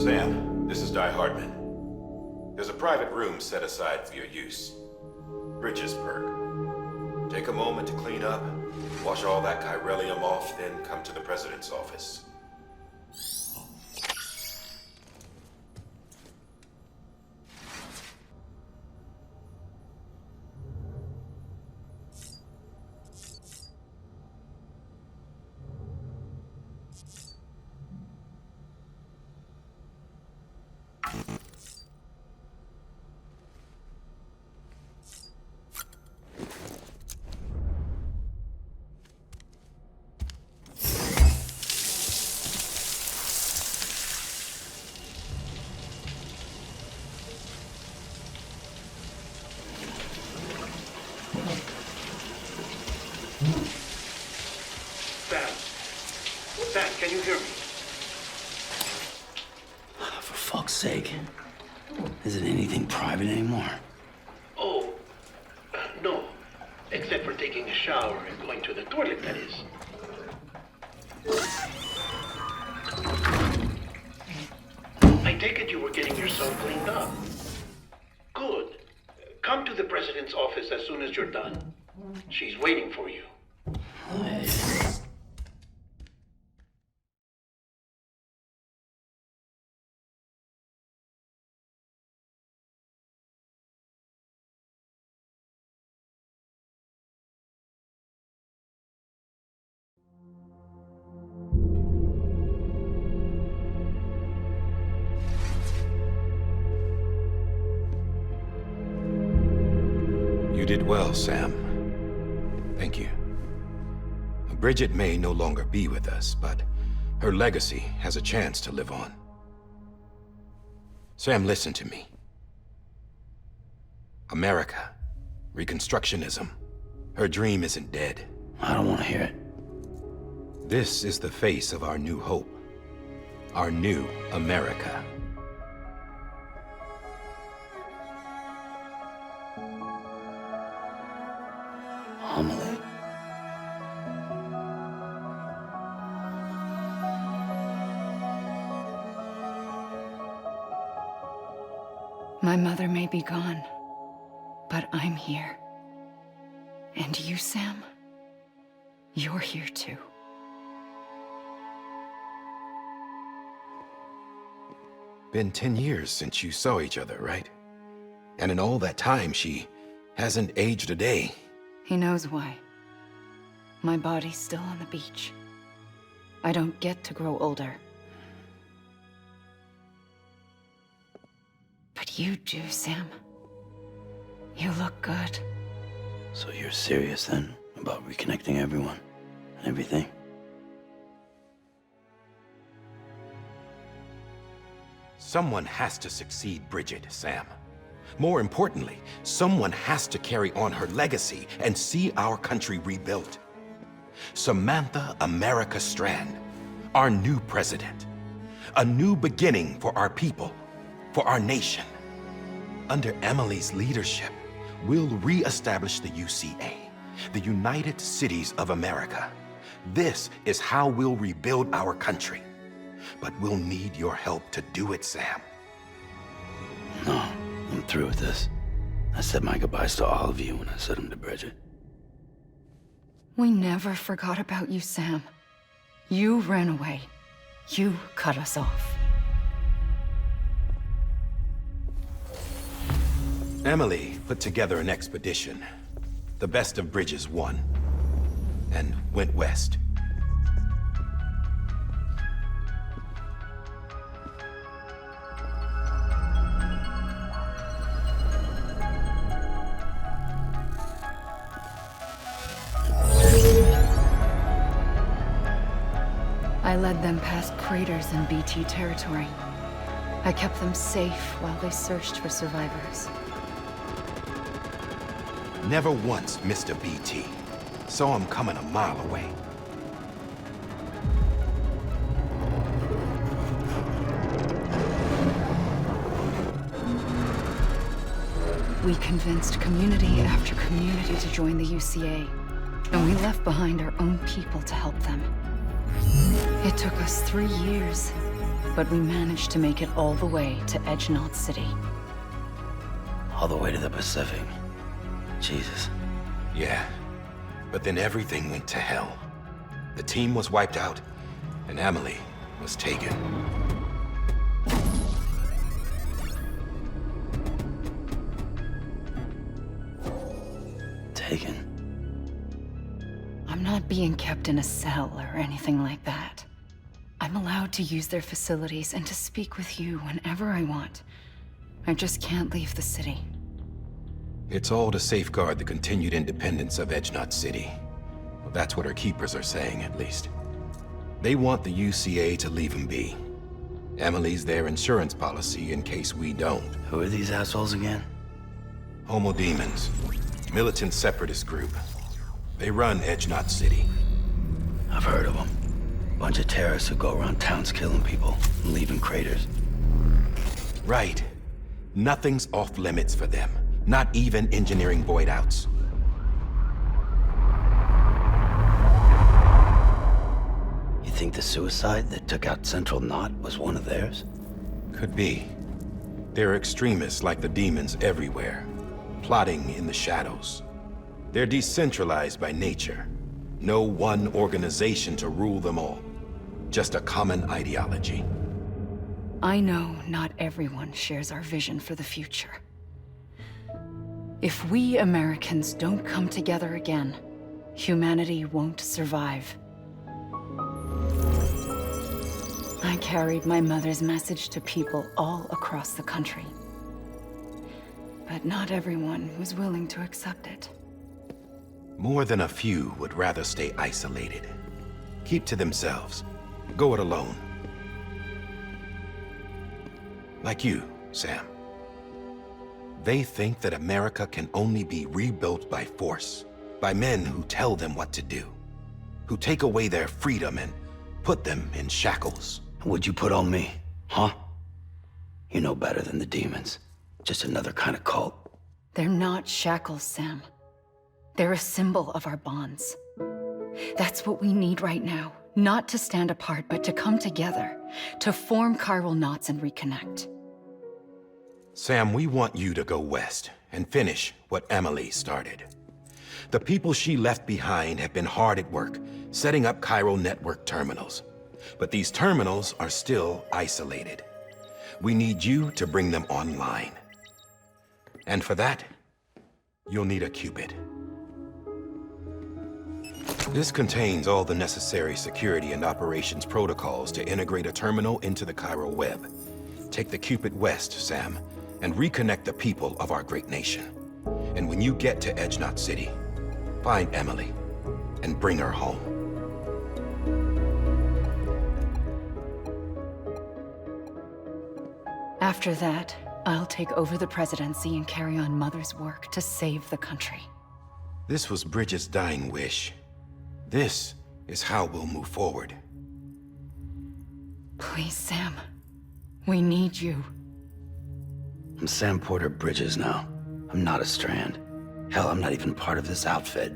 Sam, this is Di Hartman. There's a private room set aside for your use. Bridges perk. Take a moment to clean up, wash all that chiralium off, then come to the President's office. Sam, can you hear me? For fuck's sake. Isn't anything private anymore? Oh, no. Except for taking a shower and going to the toilet, that is. I take it you were getting yourself cleaned up. Good. Come to the President's office as soon as you're done. She's waiting for you. You did well, Sam. Thank you. Bridget may no longer be with us, but her legacy has a chance to live on. Sam, listen to me. America, Reconstructionism, her dream isn't dead. I don't want to hear it. This is the face of our new hope. Our new America. Amelie. My mother may be gone, but I'm here. And you, Sam, you're here too. Been 10 years since you saw each other, right? And in all that time, she hasn't aged a day. He knows why. My body's still on the beach. I don't get to grow older. But you do, Sam. You look good. So you're serious then about reconnecting everyone and everything? Someone has to succeed Bridget, Sam. More importantly, someone has to carry on her legacy and see our country rebuilt. Samantha America Strand, our new president. A new beginning for our people, for our nation. Under Amelie's leadership, we'll re-establish the UCA, the United Cities of America. This is how we'll rebuild our country. But we'll need your help to do it, Sam. No, I'm through with this. I said my goodbyes to all of you when I said them to Bridget. We never forgot about you, Sam. You ran away. You cut us off. Amelie put together an expedition. The best of Bridges won, and went west. I led them past craters in BT territory. I kept them safe while they searched for survivors. Never once missed a BT. Saw him coming a mile away. We convinced community after community to join the UCA, and we left behind our own people to help them. It took us 3 years, but we managed to make it all the way to Edgenot City. All the way to the Pacific. Jesus. Yeah, but then everything went to hell. The team was wiped out, and Amelie was taken. Taken? I'm not being kept in a cell or anything like that. I'm allowed to use their facilities and to speak with you whenever I want. I just can't leave the city. It's all to safeguard the continued independence of Edgenot City. Well, that's what our keepers are saying, at least. They want the UCA to leave him be. Amelie's their insurance policy in case we don't. Who are these assholes again? Homo Demons. Militant separatist group. They run Edgenot City. I've heard of them. Bunch of terrorists who go around towns killing people and leaving craters. Right. Nothing's off limits for them. Not even engineering void outs. You think the suicide that took out Central Knot was one of theirs? Could be. There are extremists like the demons everywhere, plotting in the shadows. They're decentralized by nature. No one organization to rule them all. Just a common ideology. I know not everyone shares our vision for the future. If we Americans don't come together again, humanity won't survive. I carried my mother's message to people all across the country. But not everyone was willing to accept it. More than a few would rather stay isolated. Keep to themselves. Go it alone. Like you, Sam. They think that America can only be rebuilt by force, by men who tell them what to do, who take away their freedom and put them in shackles. What'd you put on me, huh? You know better than the demons. Just another kind of cult. They're not shackles, Sam. They're a symbol of our bonds. That's what we need right now. Not to stand apart, but to come together, to form chiral knots and reconnect. Sam, we want you to go west and finish what Amelie started. The people she left behind have been hard at work, setting up chiral network terminals. But these terminals are still isolated. We need you to bring them online. And for that, you'll need a Cupid. This contains all the necessary security and operations protocols to integrate a terminal into the chiral web. Take the Cupid west, Sam, and reconnect the people of our great nation. And when you get to Edgenot City, find Amelie and bring her home. After that, I'll take over the presidency and carry on Mother's work to save the country. This was Bridget's dying wish. This is how we'll move forward. Please, Sam. We need you. I'm Sam Porter Bridges now. I'm not a Strand. Hell, I'm not even part of this outfit.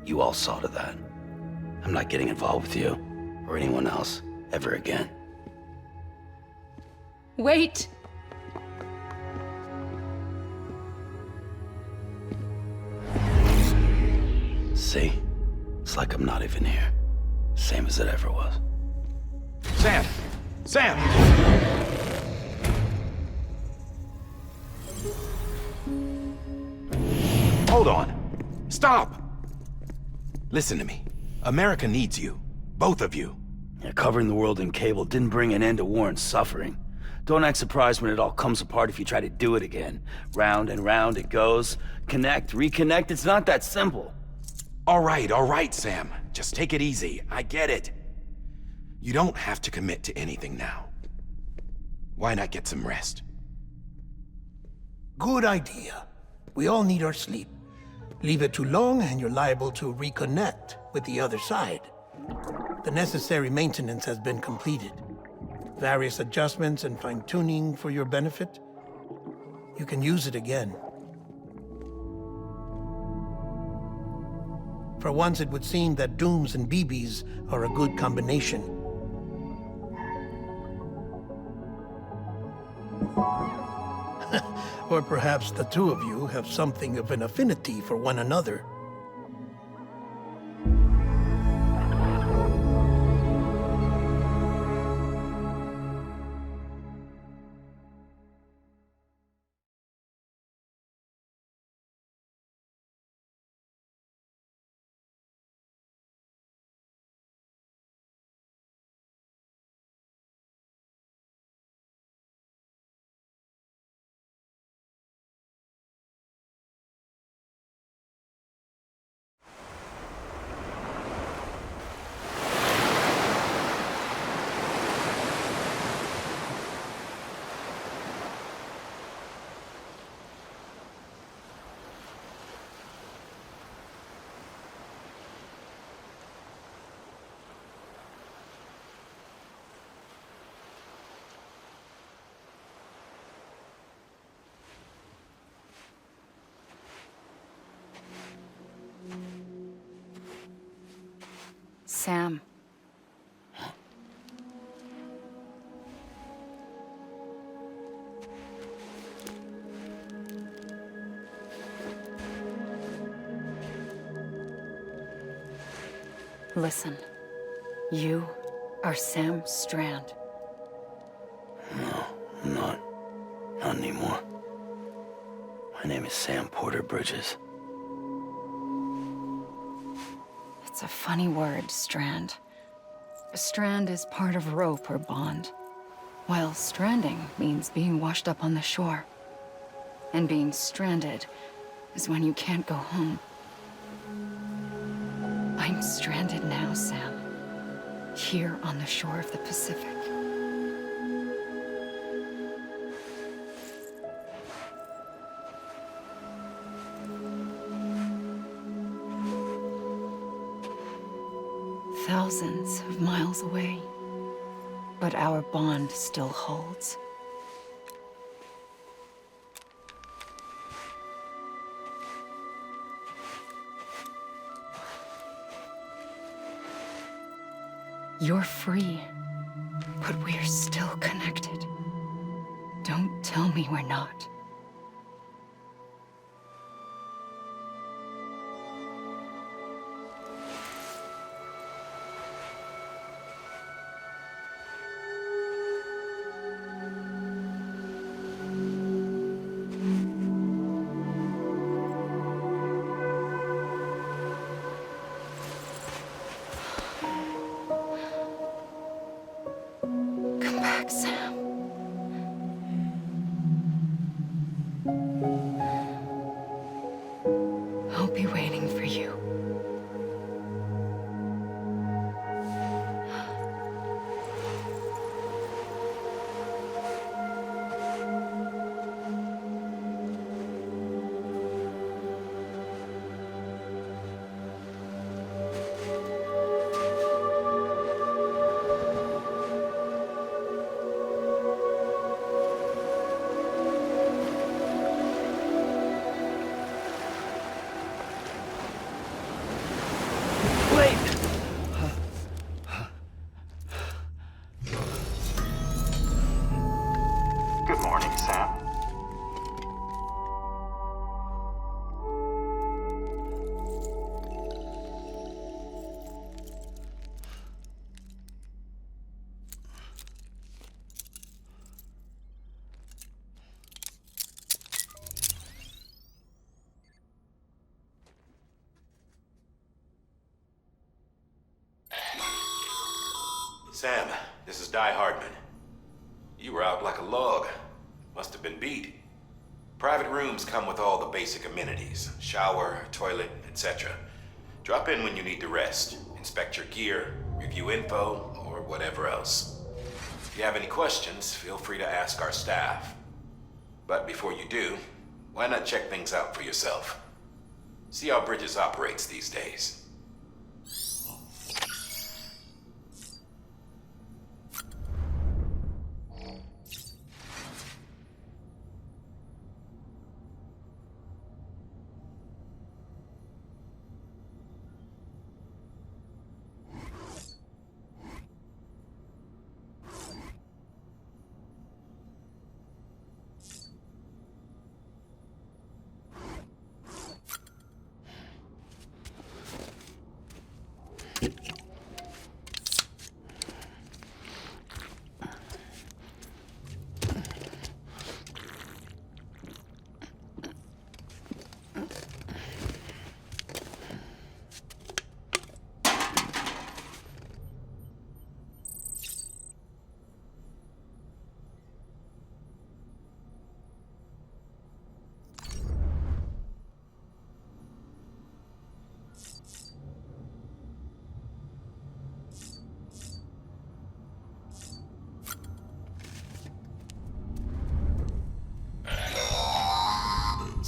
You all saw to that. I'm not getting involved with you, or anyone else, ever again. Wait! See? It's like I'm not even here. Same as it ever was. Sam! Sam! Hold on. Stop! Listen to me. America needs you. Both of you. Yeah, covering the world in cable didn't bring an end to war and suffering. Don't act surprised when it all comes apart if you try to do it again. Round and round it goes. Connect, reconnect, it's not that simple. All right, Sam. Just take it easy. I get it. You don't have to commit to anything now. Why not get some rest? Good idea. We all need our sleep. Leave it too long and you're liable to reconnect with the other side. The necessary maintenance has been completed. Various adjustments and fine-tuning for your benefit. You can use it again. For once, it would seem that Dooms and BBs are a good combination. Or perhaps the two of you have something of an affinity for one another. Sam. Listen. You are Sam Strand. No, I'm not. Not anymore. My name is Sam Porter Bridges. It's a funny word, Strand. A strand is part of rope or bond, while stranding means being washed up on the shore. And being stranded is when you can't go home. I'm stranded now, Sam. Here on the shore of the Pacific. Thousands of miles away, but our bond still holds. You're free, but we're still connected. Don't tell me we're not. Come back, Sam. I'll be waiting for you. Good morning, Sam. Sam, this is Di Hardman. You were out like a log. Must have been beat. Private rooms come with all the basic amenities. Shower, toilet, etc. Drop in when you need to rest. Inspect your gear, review info, or whatever else. If you have any questions, feel free to ask our staff. But before you do, why not check things out for yourself? See how Bridges operates these days.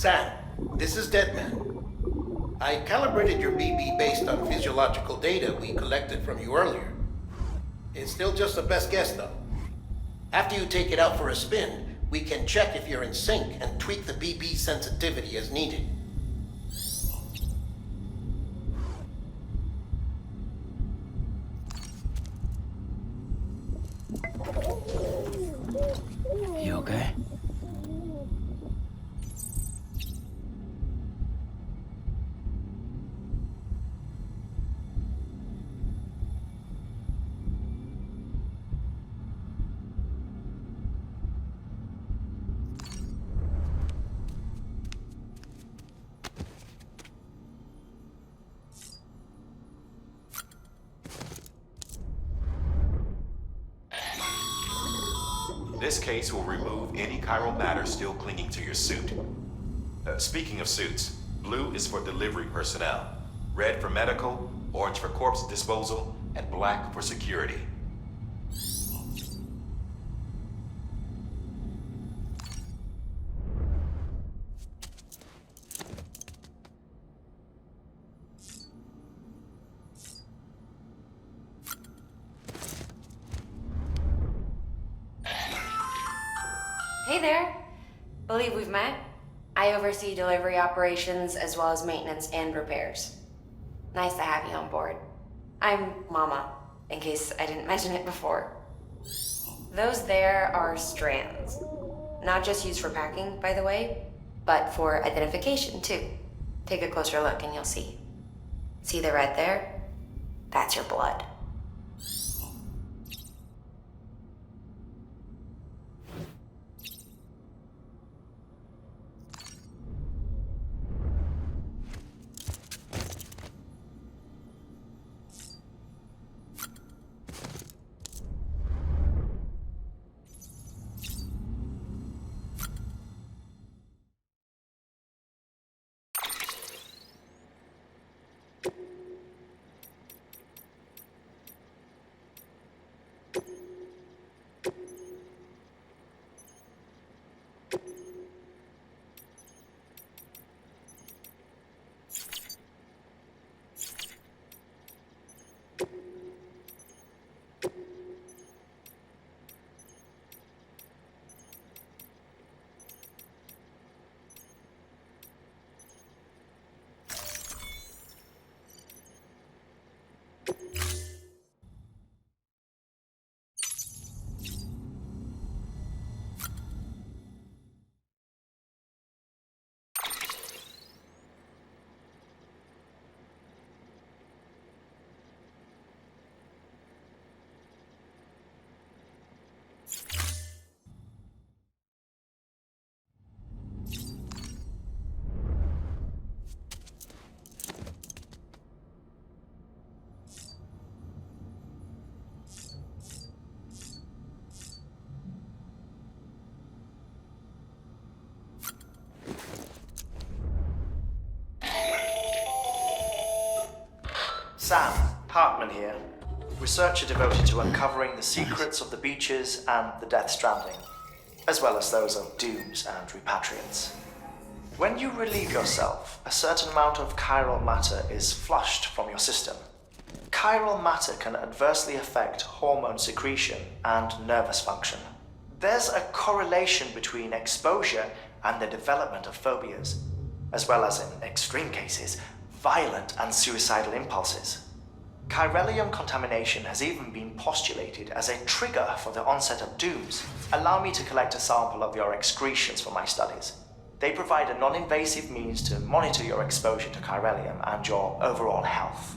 Sam, this is Deadman. I calibrated your BB based on physiological data we collected from you earlier. It's still just a best guess, though. After you take it out for a spin, we can check if you're in sync and tweak the BB sensitivity as needed. You okay? This case will remove any chiral matter still clinging to your suit. Speaking of suits, blue is for delivery personnel, red for medical, orange for corpse disposal, and black for security. Hey there. Believe we've met. I oversee delivery operations as well as maintenance and repairs. Nice to have you on board. I'm Mama, in case I didn't mention it before. Those there are strands. Not just used for packing, by the way, but for identification too. Take a closer look and you'll see. See the red there? That's your blood. Sam, Hartman here, researcher devoted to uncovering the secrets of the beaches and the Death Stranding, as well as those of dooms and repatriates. When you relieve yourself, a certain amount of chiral matter is flushed from your system. Chiral matter can adversely affect hormone secretion and nervous function. There's a correlation between exposure and the development of phobias, as well as, in extreme cases, violent and suicidal impulses. Chiralium contamination has even been postulated as a trigger for the onset of dooms. Allow me to collect a sample of your excretions for my studies. They provide a non-invasive means to monitor your exposure to chiralium and your overall health.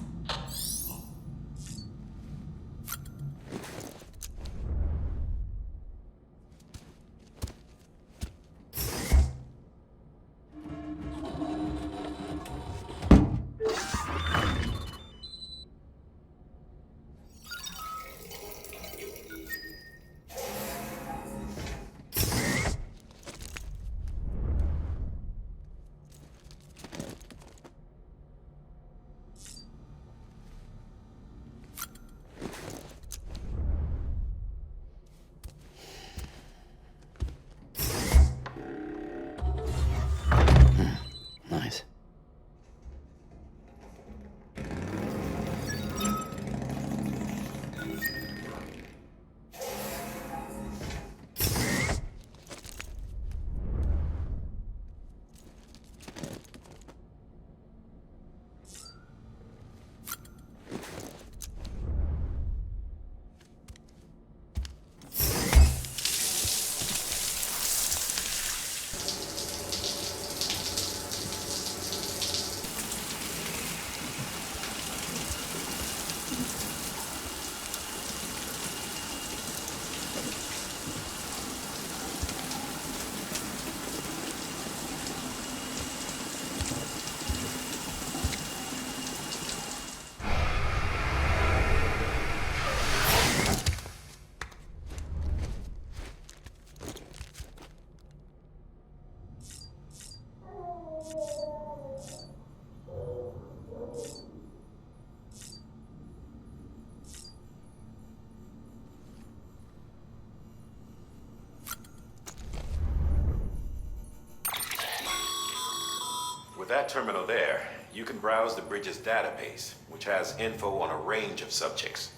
that terminal there, you can browse the bridge's database, which has info on a range of subjects.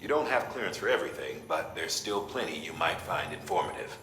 You don't have clearance for everything, but there's still plenty you might find informative.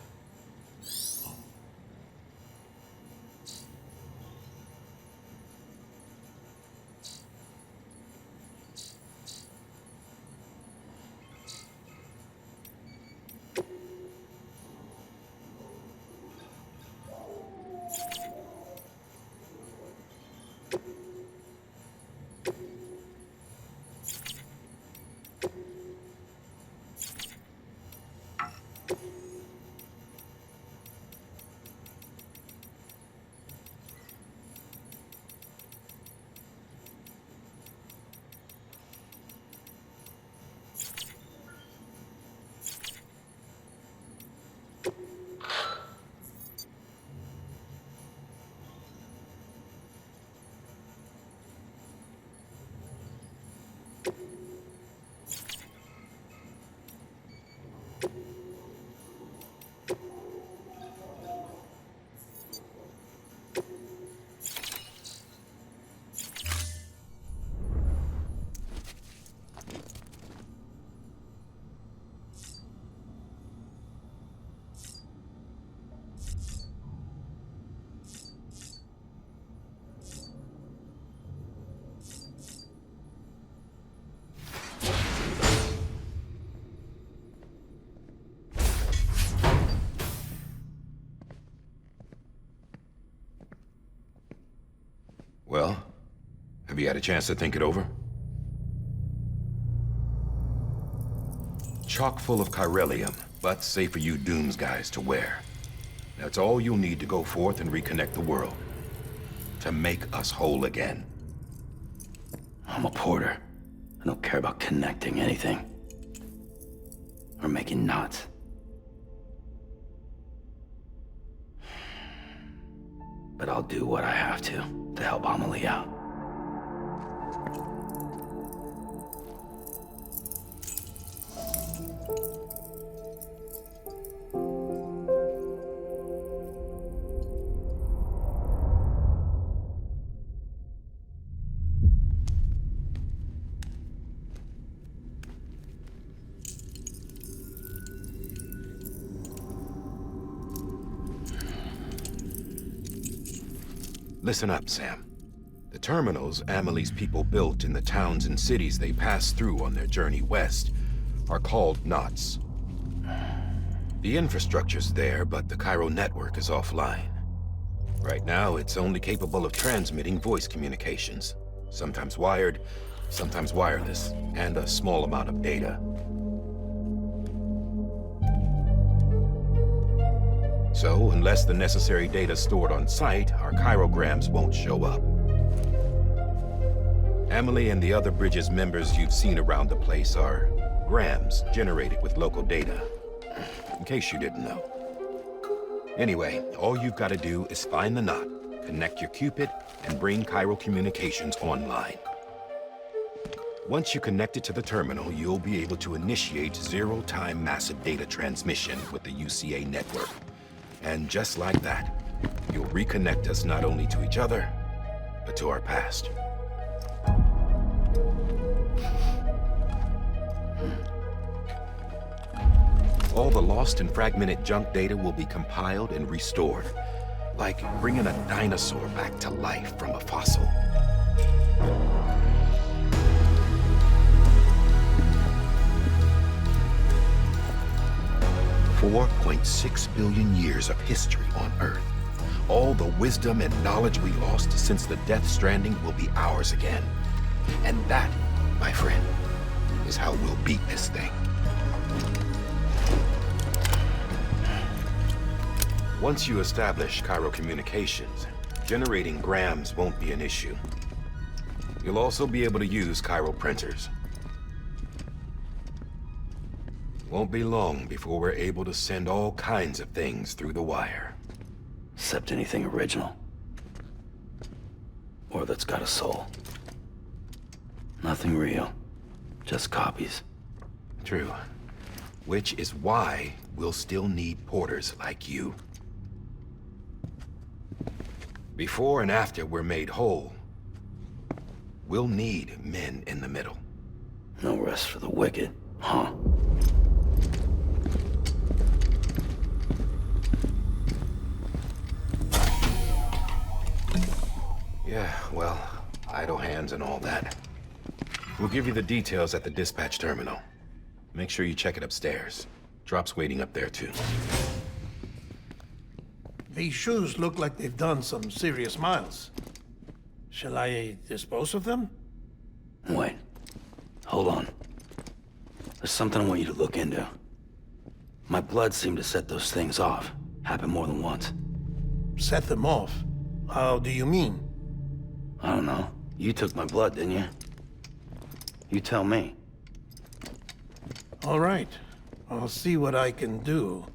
Well, have you had a chance to think it over? Chock full of chiralium, but safe for you Dooms guys to wear. That's all you'll need to go forth and reconnect the world. To make us whole again. I'm a porter. I don't care about connecting anything. Or making knots. But I'll do what I have to help Amelie out. Listen up, Sam. The terminals Amelie's people built in the towns and cities they passed through on their journey west are called knots. The infrastructure's there, but the Cairo network is offline. Right now, it's only capable of transmitting voice communications, sometimes wired, sometimes wireless, and a small amount of data. So, unless the necessary data stored on site, our chirograms won't show up. Amelie and the other Bridges members you've seen around the place are grams generated with local data, in case you didn't know. Anyway, all you've got to do is find the knot, connect your Cupid, and bring Cairo communications online. Once you connect it to the terminal, you'll be able to initiate zero-time massive data transmission with the UCA network. And just like that, you'll reconnect us not only to each other, but to our past. All the lost and fragmented junk data will be compiled and restored, like bringing a dinosaur back to life from a fossil. $4.6 billion years of history on Earth. All the wisdom and knowledge we lost since the Death Stranding will be ours again. And that, my friend, is how we'll beat this thing. Once you establish Cairo communications, generating grams won't be an issue. You'll also be able to use Cairo printers. Won't be long before we're able to send all kinds of things through the wire. Except anything original. Or that's got a soul. Nothing real. Just copies. True. Which is why we'll still need porters like you. Before and after we're made whole, we'll need men in the middle. No rest for the wicked, huh? Yeah, well, idle hands and all that. We'll give you the details at the dispatch terminal. Make sure you check it upstairs. Drop's waiting up there, too. These shoes look like they've done some serious miles. Shall I dispose of them? Wait. Hold on. There's something I want you to look into. My blood seemed to set those things off. Happened more than once. Set them off? How do you mean? I don't know. You took my blood, didn't you? You tell me. All right. I'll see what I can do.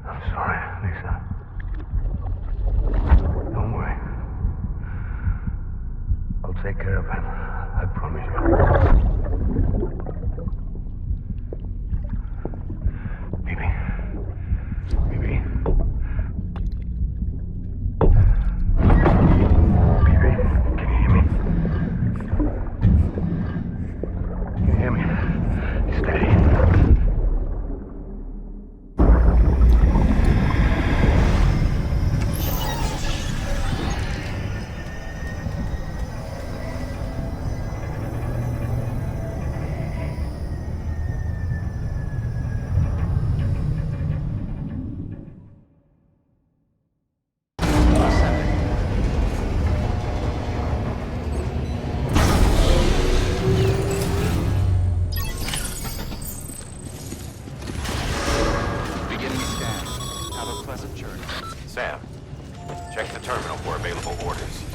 I'm sorry, Lisa. Don't worry. I'll take care of him. I promise you. Baby. Baby. Baby, can you hear me? Can you hear me? Steady. Sam, check the terminal for available orders.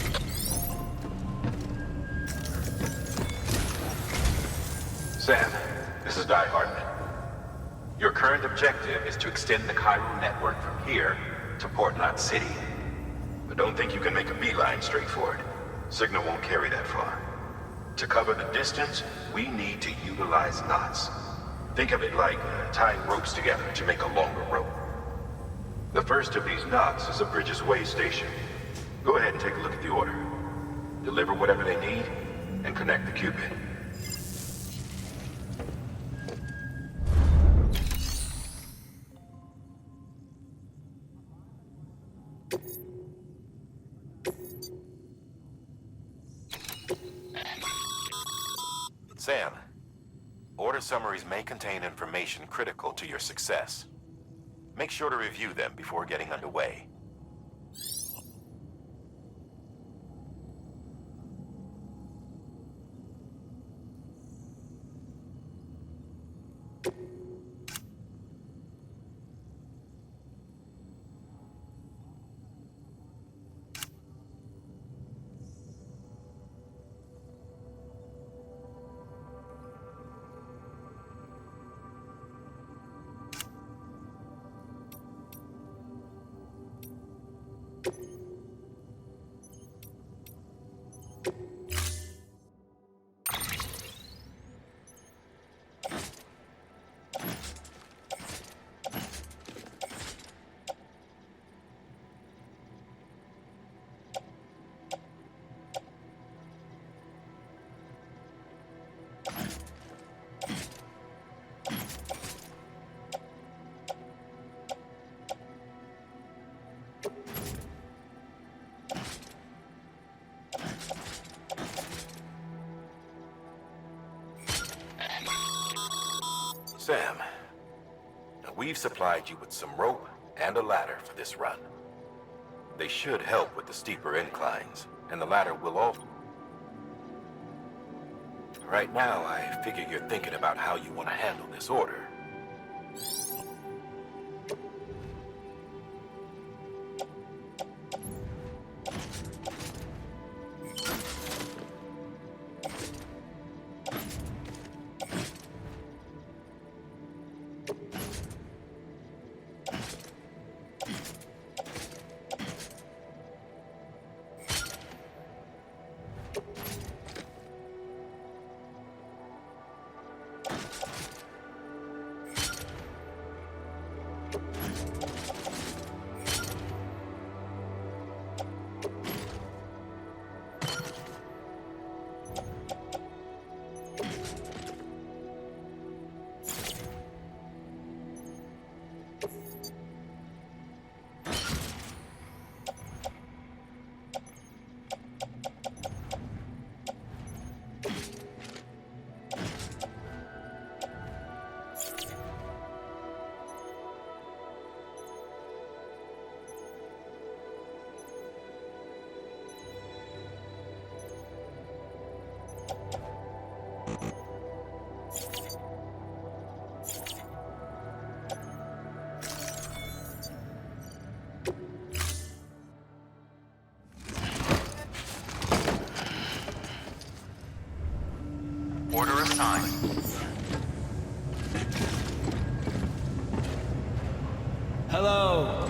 Sam, this is Di Hartman. Your current objective is to extend the Chiral network from here to Port Knot City. But don't think you can make a beeline straight for it. Signal won't carry that far. To cover the distance, we need to utilize knots. Think of it like tying ropes together to make a longer rope. The first of these knots is a Bridges Way station. Go ahead and take a look at the order. Deliver whatever they need, and connect the Cupid. Sam, order summaries may contain information critical to your success. Make sure to review them before getting underway. Sam, we've supplied you with some rope and a ladder for this run. They should help with the steeper inclines, and the ladder will all... Right now, I figure you're thinking about how you want to handle this order. Order assigned. Hello.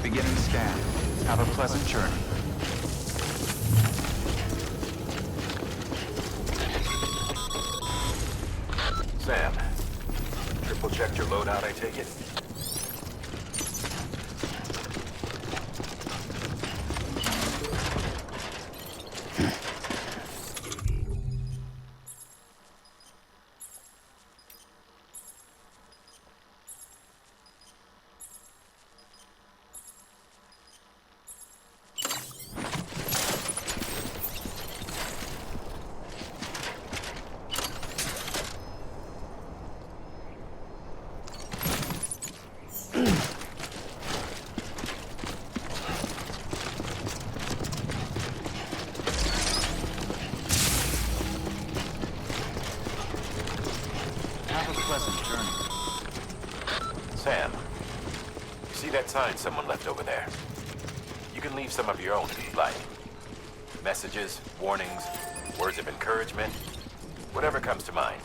Beginning scan. Have a pleasant journey. Sam, triple checked your loadout, I take it? Have a pleasant journey. Sam, you see that sign someone left over there? You can leave some of your own if you'd like. Messages, warnings, words of encouragement, whatever comes to mind.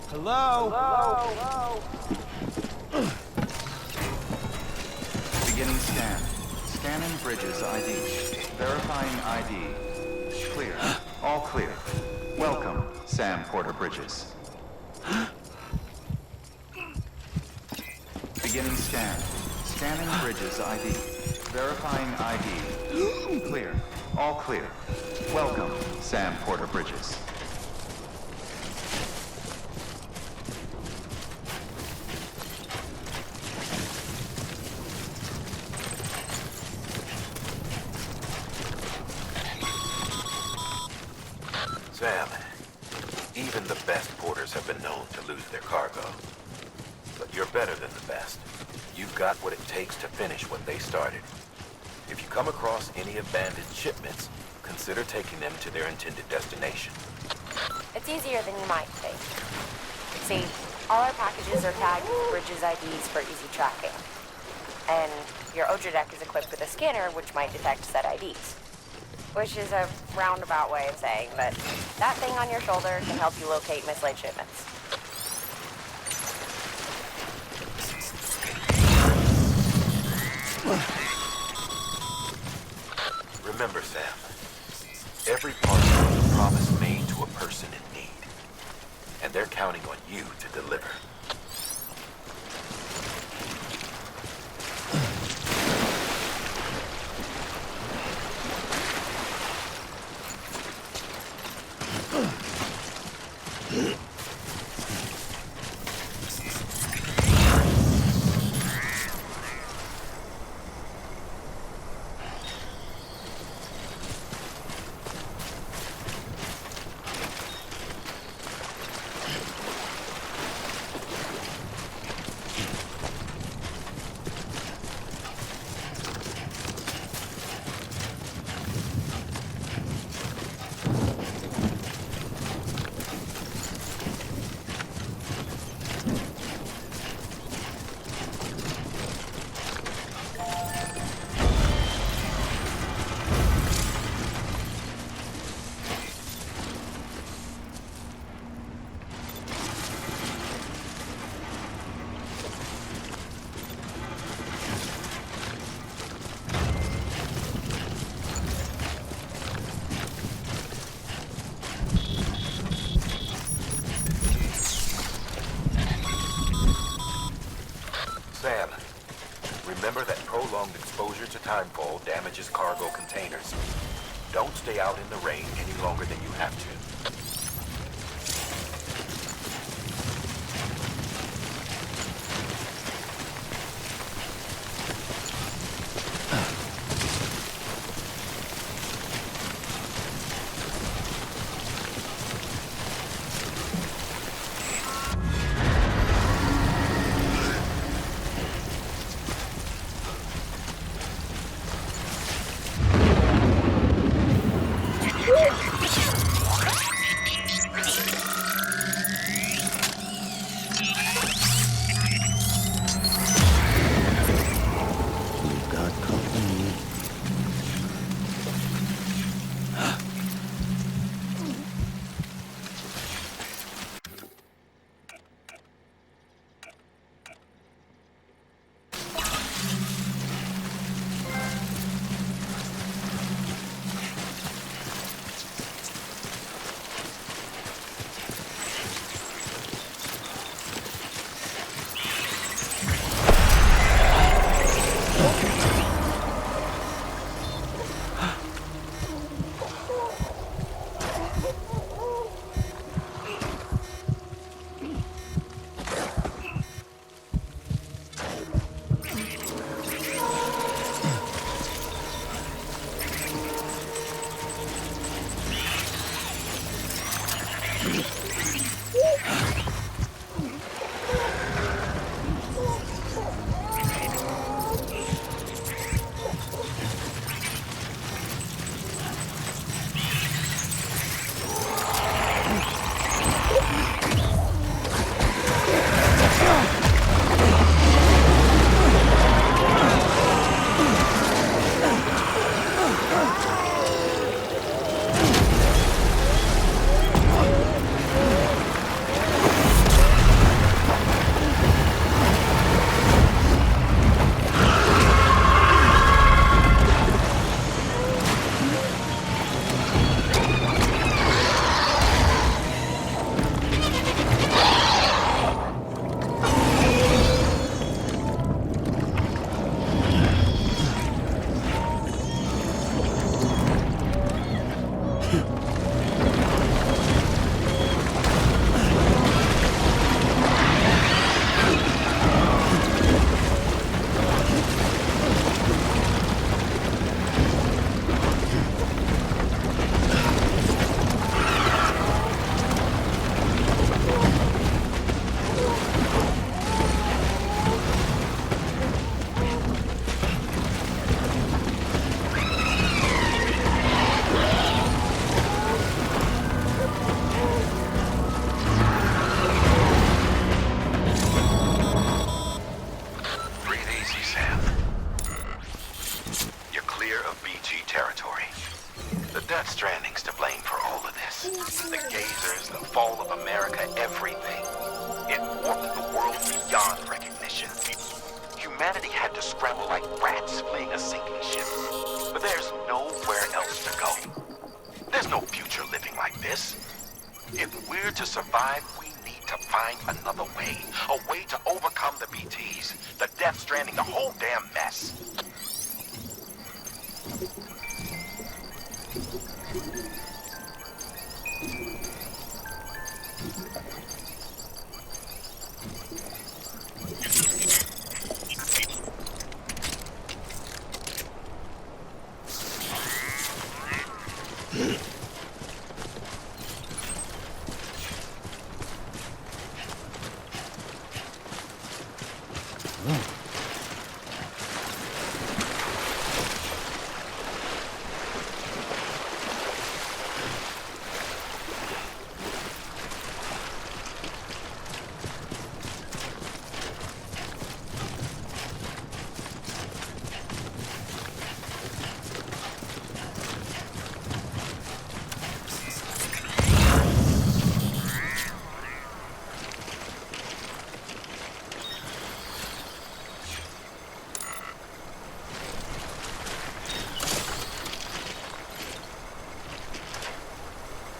Hello? Beginning scan. Scanning bridges ID. Verifying ID. Clear. All clear. Welcome, Sam Porter Bridges. Beginning scan. Scanning bridges ID. Verifying ID. Clear. All clear. Welcome, Sam Porter Bridges. Sam, even the best porters have been known to lose their cargo. But you're better than the best. You've got what it takes to finish what they started. If you come across any abandoned shipments, consider taking them to their intended destination. It's easier than you might think. See, all our packages are tagged with Bridges IDs for easy tracking. And your Oja deck is equipped with a scanner which might detect said IDs. Which is a roundabout way of saying that that thing on your shoulder can help you locate mislaid shipments. Remember, Sam, every parcel is a promise made to a person in need. And they're counting on you to deliver. Sam, remember that prolonged exposure to timefall damages cargo containers. Don't stay out in the rain any longer than you have to. The Gazers, the fall of America, everything. It warped the world beyond recognition. Humanity had to scramble like rats fleeing a sinking ship. But there's nowhere else to go. There's no future living like this. If we're to survive, we need to find another way. A way to overcome the BTs, the Death Stranding, the whole damn mess.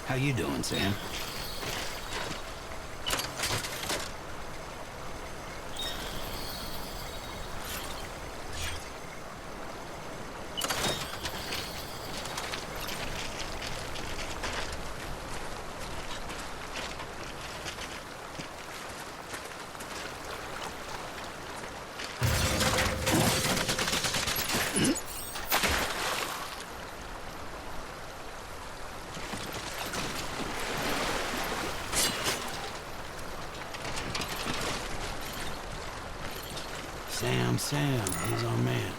How you doing, Sam? Sam, he's our man.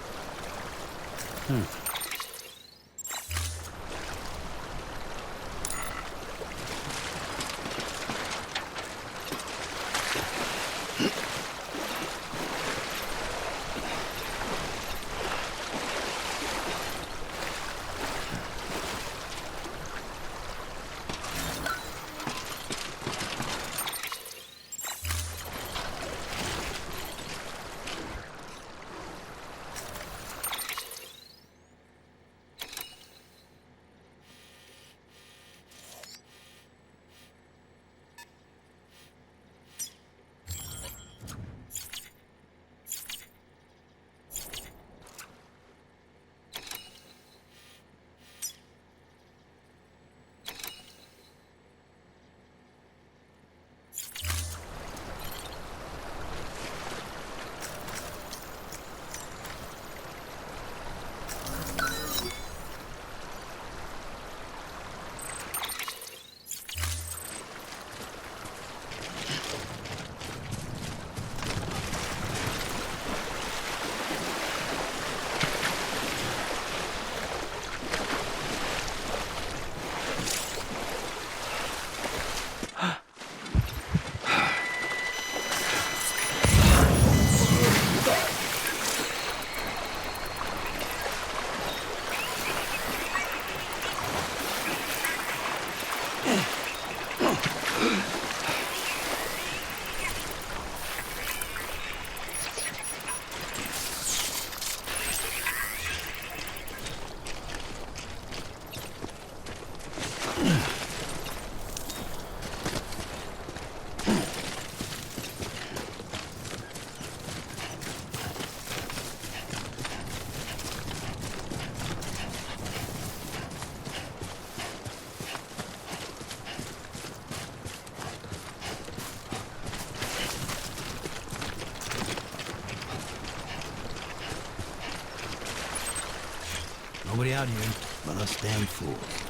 Nobody out here but us damn fools.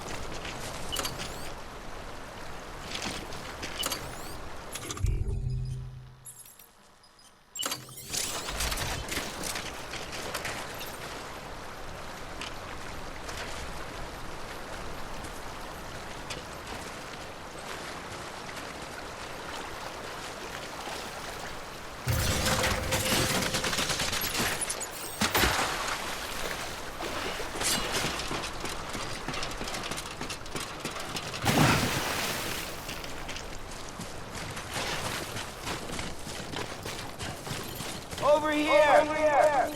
Over here!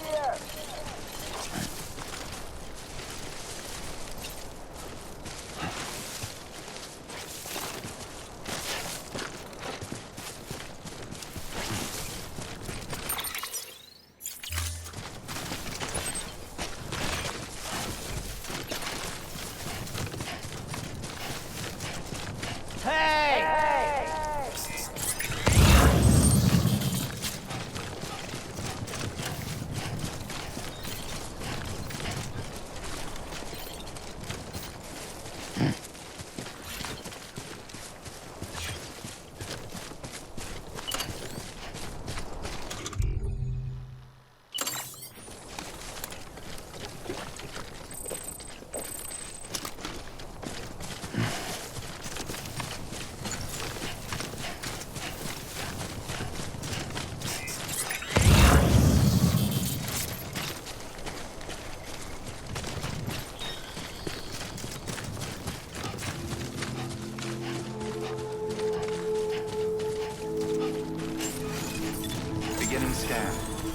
Beginning scan.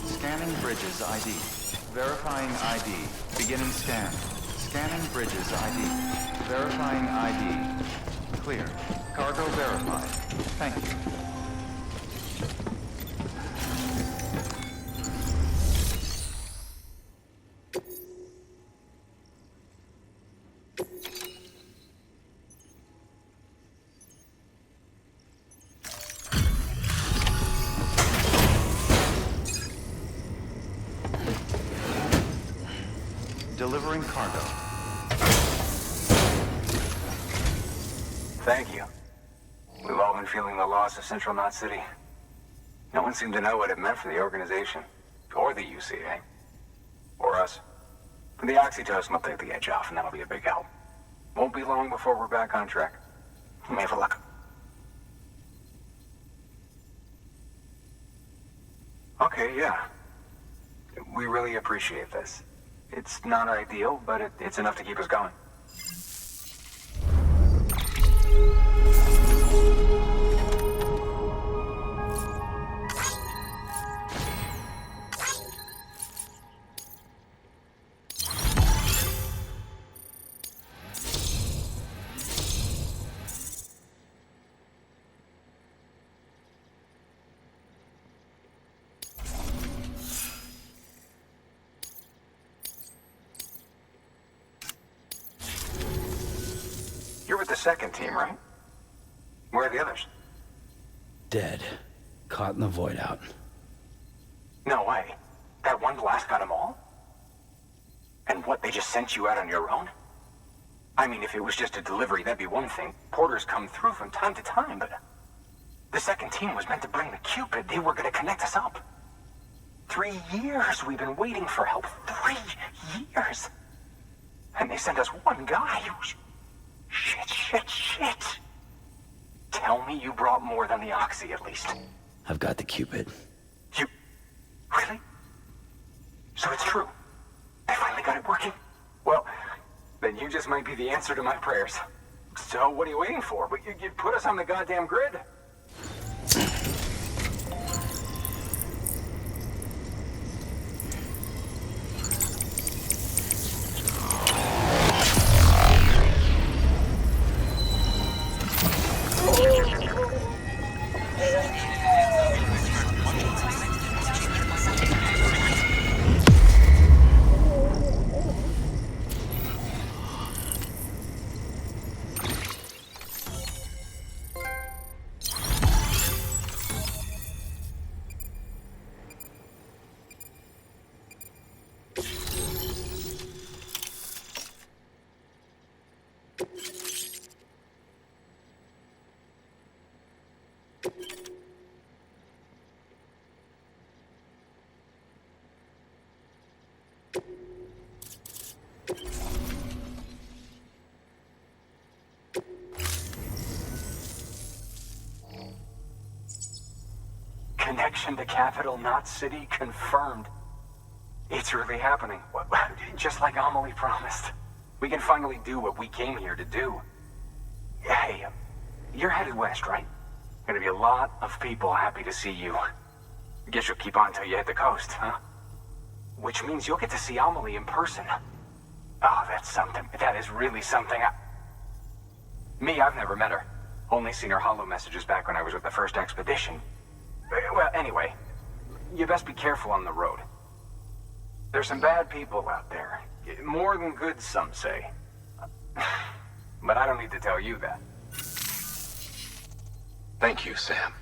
Scanning bridges ID. Verifying ID. Beginning scan. Scanning bridges ID. Verifying ID. Clear. Cargo verified. Thank you. Delivering cargo. Thank you. We've all been feeling the loss of Central Knot City. No one seemed to know what it meant for the organization, or the UCA, or us. The oxytocin will take the edge off, and that'll be a big help. Won't be long before we're back on track. You may have a look. Okay, yeah. We really appreciate this. It's not ideal, but it's enough to keep us going. You're with the second team, right? Where are the others? Dead. Caught in the void out. No way. That one blast got them all? And what, they just sent you out on your own? I mean, if it was just a delivery, that'd be one thing. Porters come through from time to time, but... The second team was meant to bring the Cupid. They were gonna connect us up. 3 years we've been waiting for help. 3 years! And they sent us one guy. Shit. Tell me you brought more than the Oxy, at least. I've got the Cupid. You... Really? So it's true. They finally got it working? Well, then you just might be the answer to my prayers. So what are you waiting for? But you put us on the goddamn grid. Connection to Capital Knot City confirmed. It's really happening. Just like Amelie promised. We can finally do what we came here to do. Hey, you're headed west, right? Gonna be a lot of people happy to see you. Guess you'll keep on till you hit the coast, huh? Which means you'll get to see Amelie in person. Oh, that's something. That is really something. Me, I've never met her. Only seen her holo messages back when I was with the first expedition. Well, anyway, you best be careful on the road. There's some bad people out there. More than good, some say. But I don't need to tell you that. Thank you, Sam.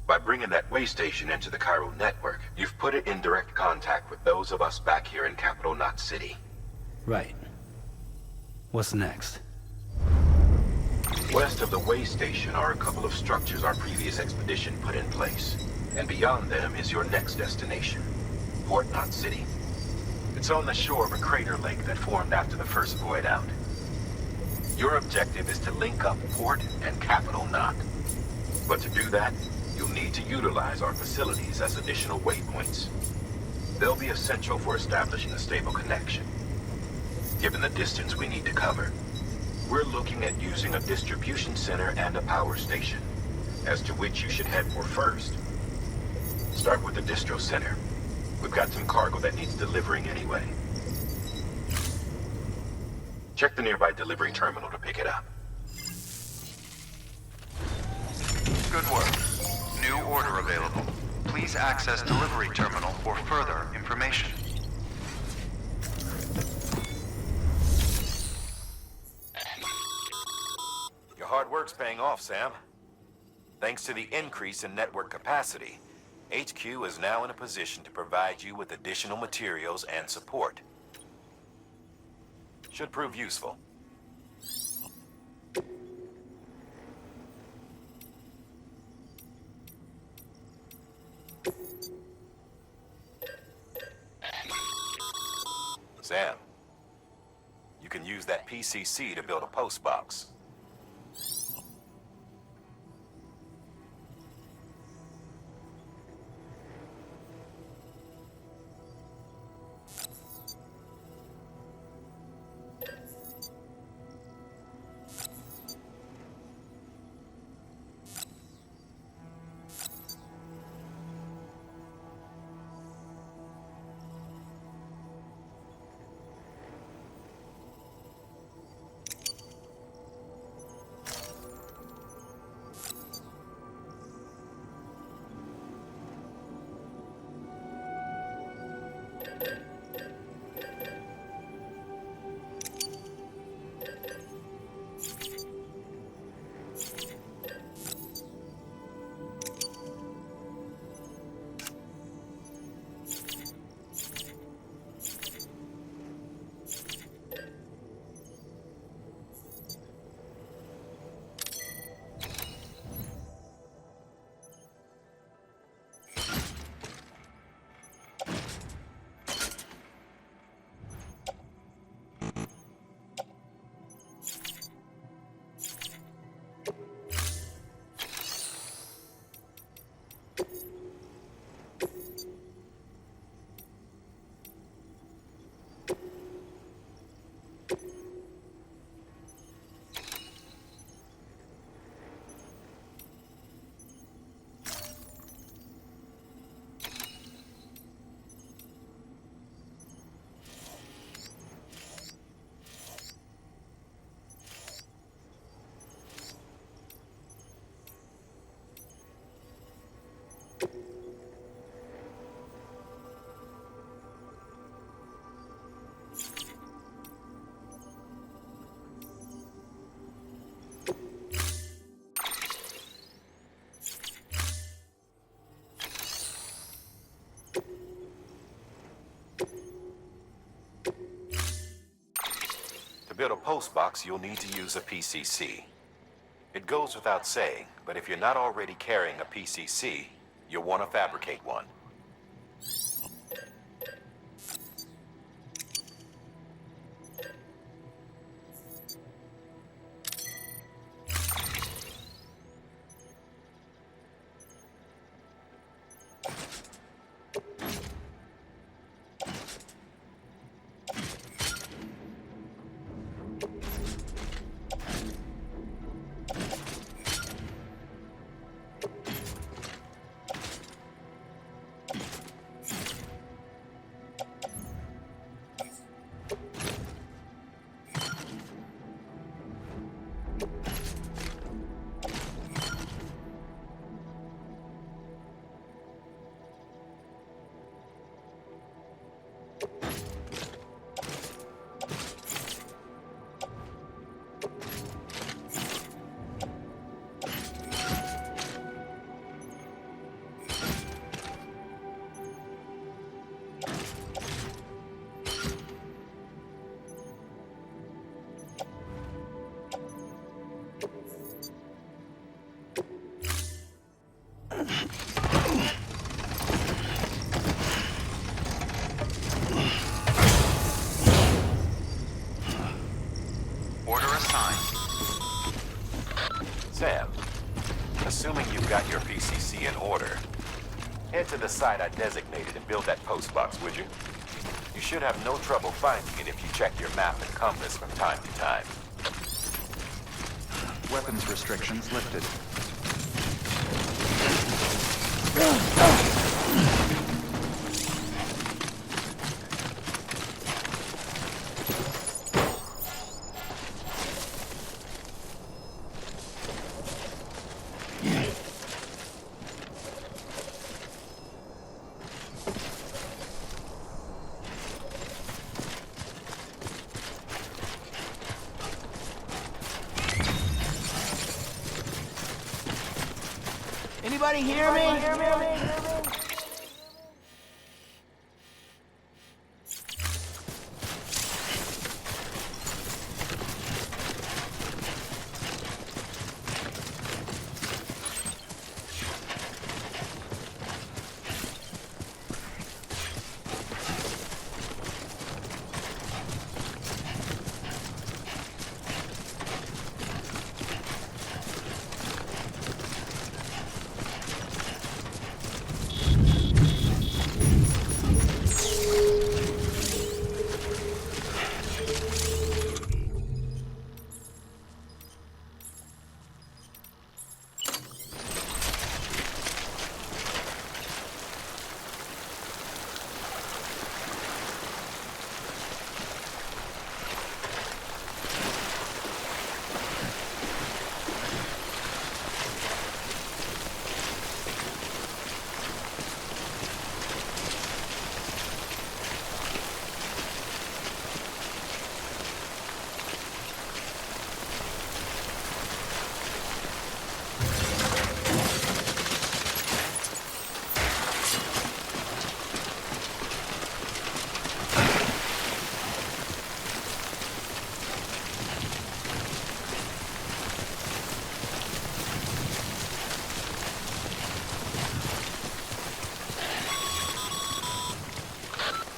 By bringing that way station into the Cairo network, you've put it in direct contact with those of us back here in Capital Knot City. Right. What's next? West of the way station are a couple of structures our previous expedition put in place. And beyond them is your next destination, Port Knot City. It's on the shore of a crater lake that formed after the first void out. Your objective is to link up Port and Capital Knot. But to do that, you'll need to utilize our facilities as additional waypoints. They'll be essential for establishing a stable connection. Given the distance we need to cover, we're looking at using a distribution center and a power station, as to which you should head for first. Start with the distro center. We've got some cargo that needs delivering anyway. Check the nearby delivery terminal to pick it up. Good work. New order available. Please access delivery terminal for further information. Your hard work's paying off, Sam. Thanks to the increase in network capacity, HQ is now in a position to provide you with additional materials and support. Should prove useful. Sam, you can use that PCC to build a post box. To build a post box, you'll need to use a PCC. It goes without saying, but if you're not already carrying a PCC, you'll want to fabricate one. Order assigned. Sam, assuming you've got your PCC in order, head to the site I designated and build that post box, would you? You should have no trouble finding it if you check your map and compass from time to time. Weapons restrictions lifted. Anybody hear me?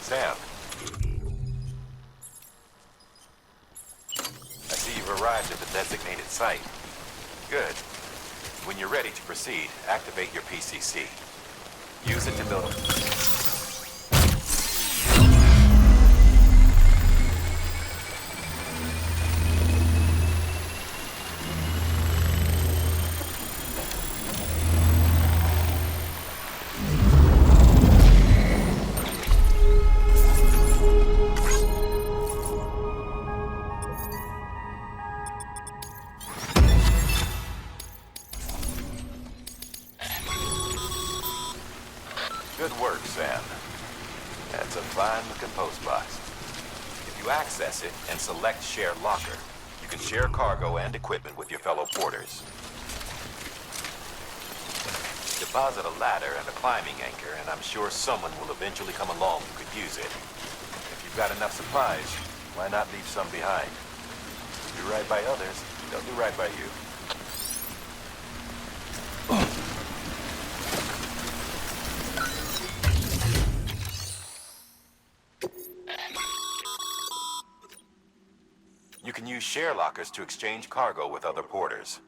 Sam. I see you've arrived at the designated site. Good. When you're ready to proceed, activate your PCC. Use it to build Good work, Sam. That's a fine-looking post box. If you access it and select Share Locker, you can share cargo and equipment with your fellow porters. Deposit a ladder and a climbing anchor, and I'm sure someone will eventually come along who could use it. If you've got enough supplies, why not leave some behind? Do right by others, they'll do right by you. You can use share lockers to exchange cargo with other porters.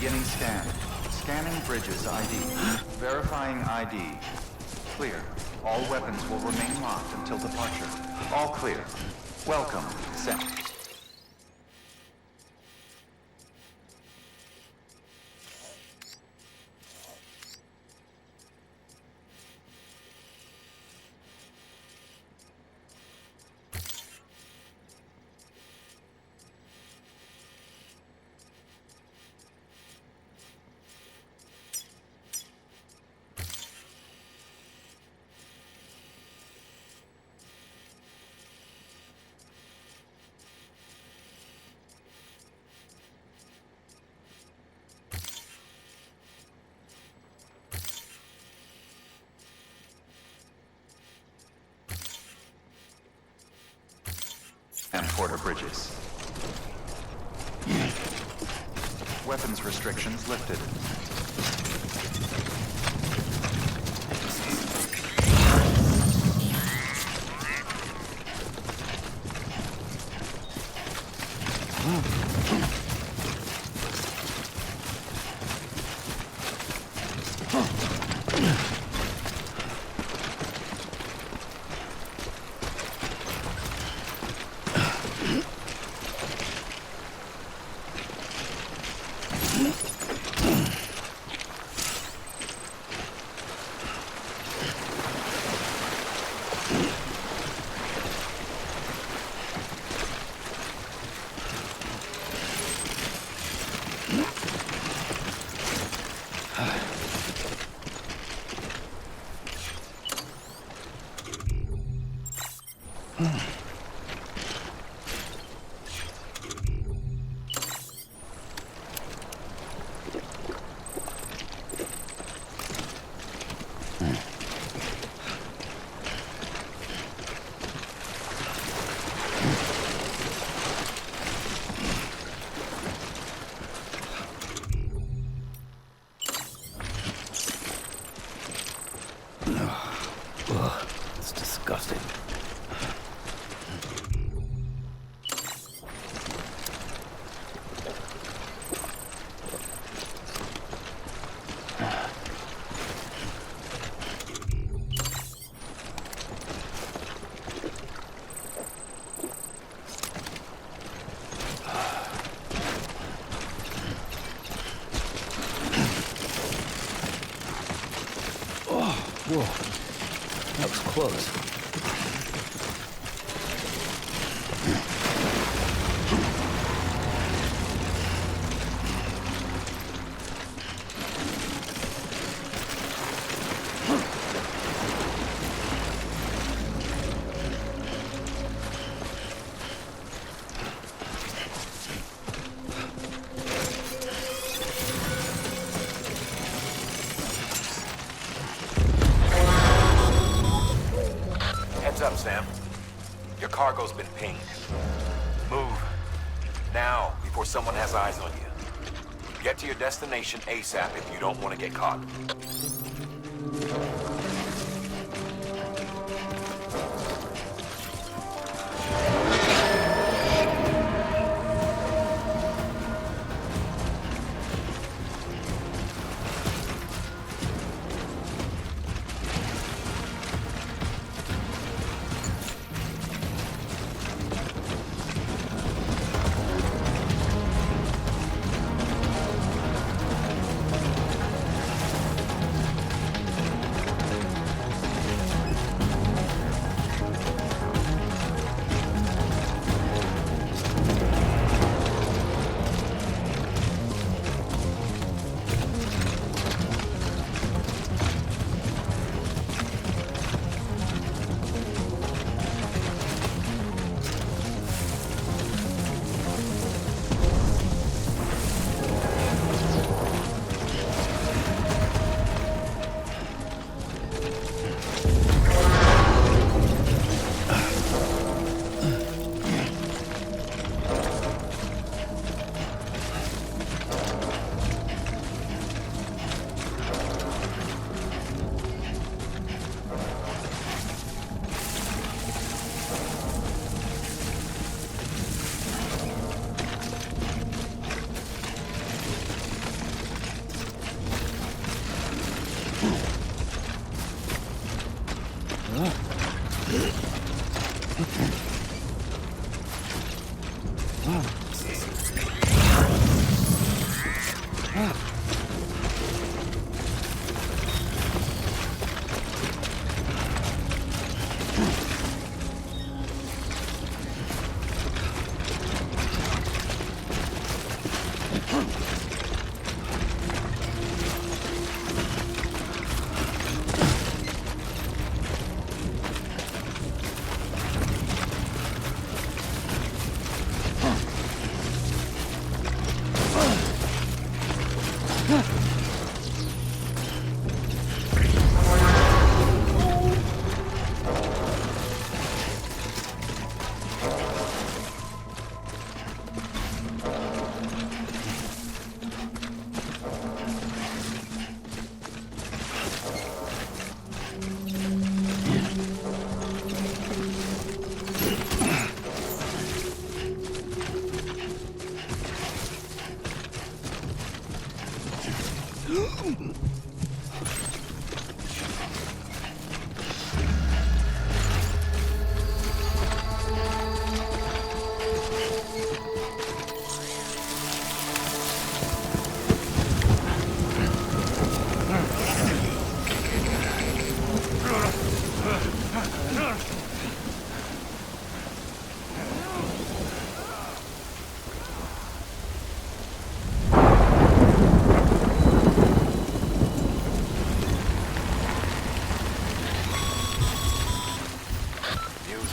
Beginning scan. Scanning bridges ID. Verifying ID. Clear. All weapons will remain locked until departure. All clear. Welcome, Sam. And Porter Bridges. Weapons restrictions lifted. It's disgusting. Whoa, that was close. Up, Sam. Your cargo's been pinged. Move. Now, before someone has eyes on you. Get to your destination ASAP if you don't want to get caught.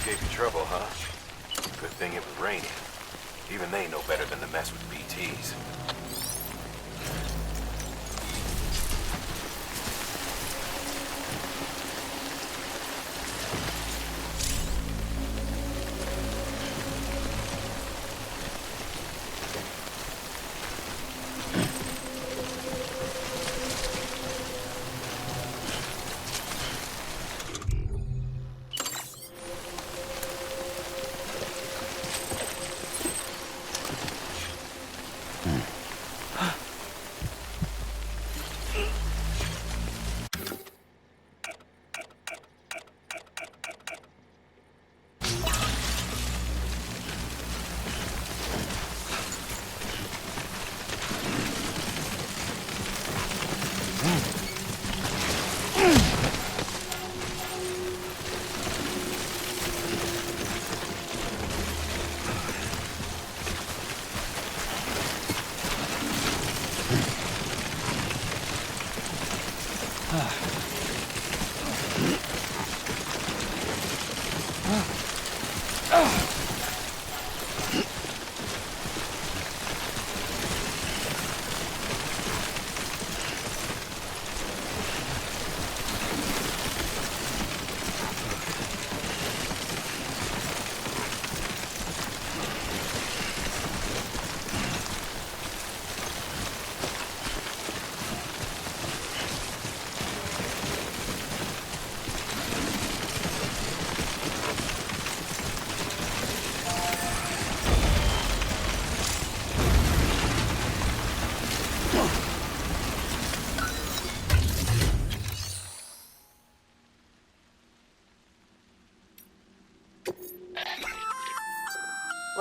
Gave you trouble, huh? Good thing it was raining. Even they know better than to mess with BTs.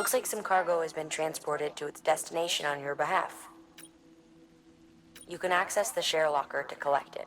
Looks like some cargo has been transported to its destination on your behalf. You can access the share locker to collect it.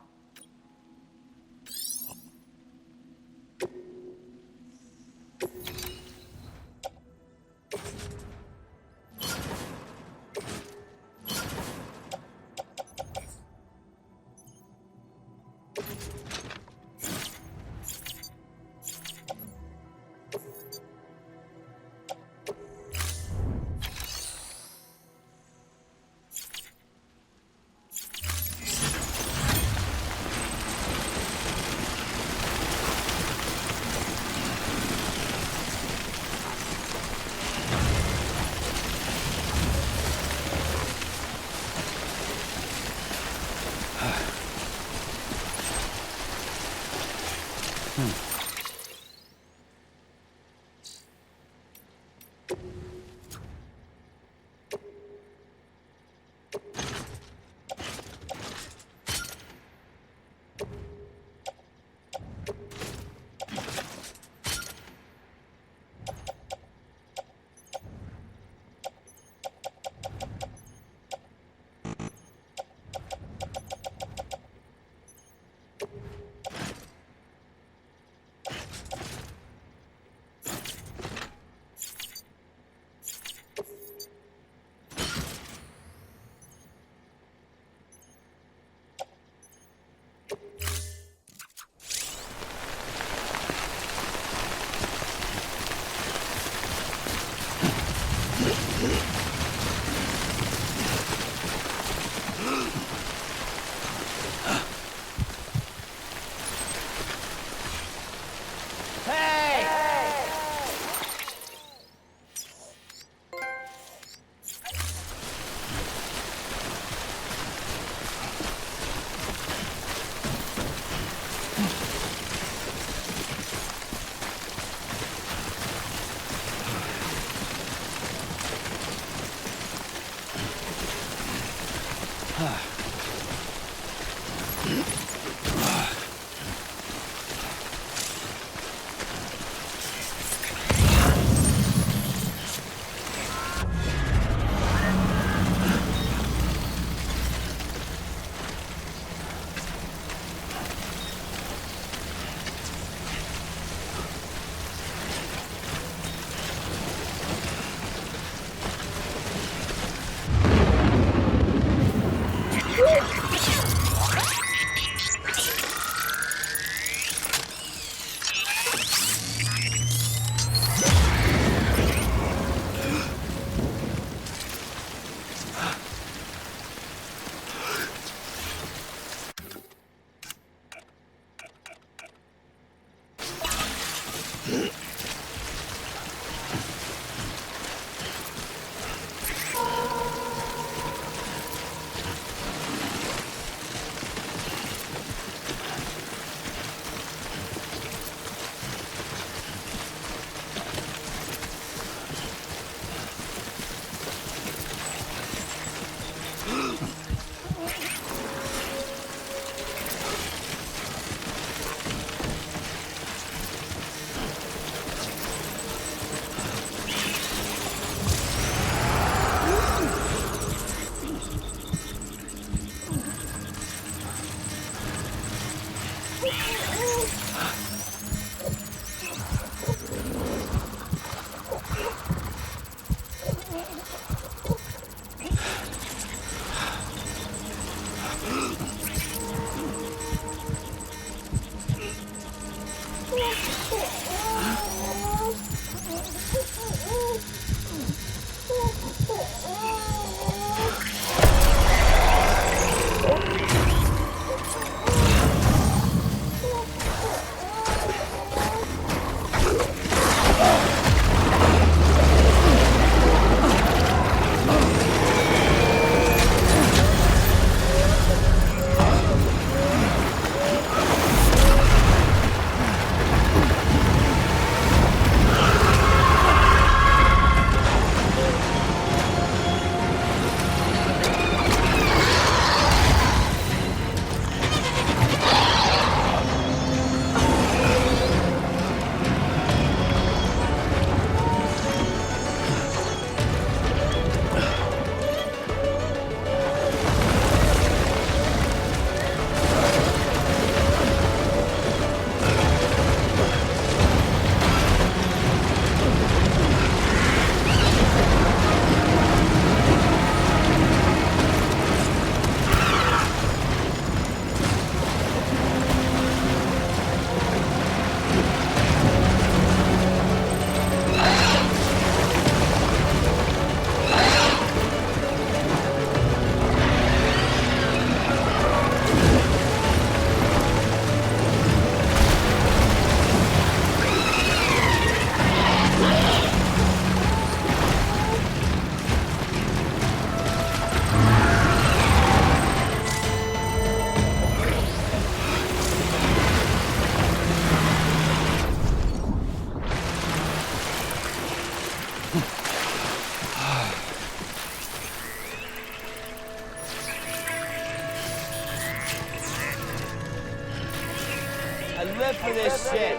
prepared for this shit.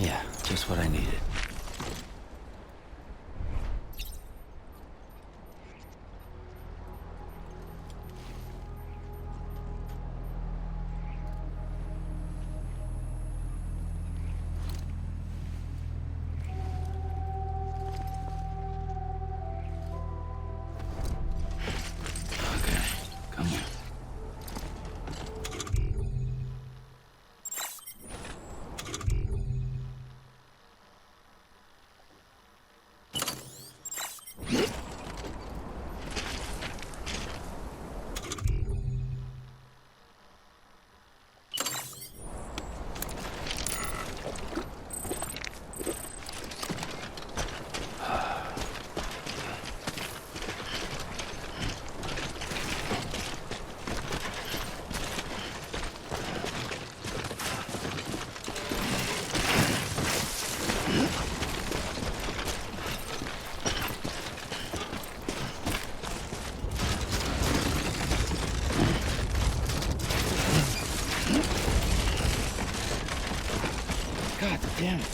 Yeah, just what I needed. Okay, come here. God damn it.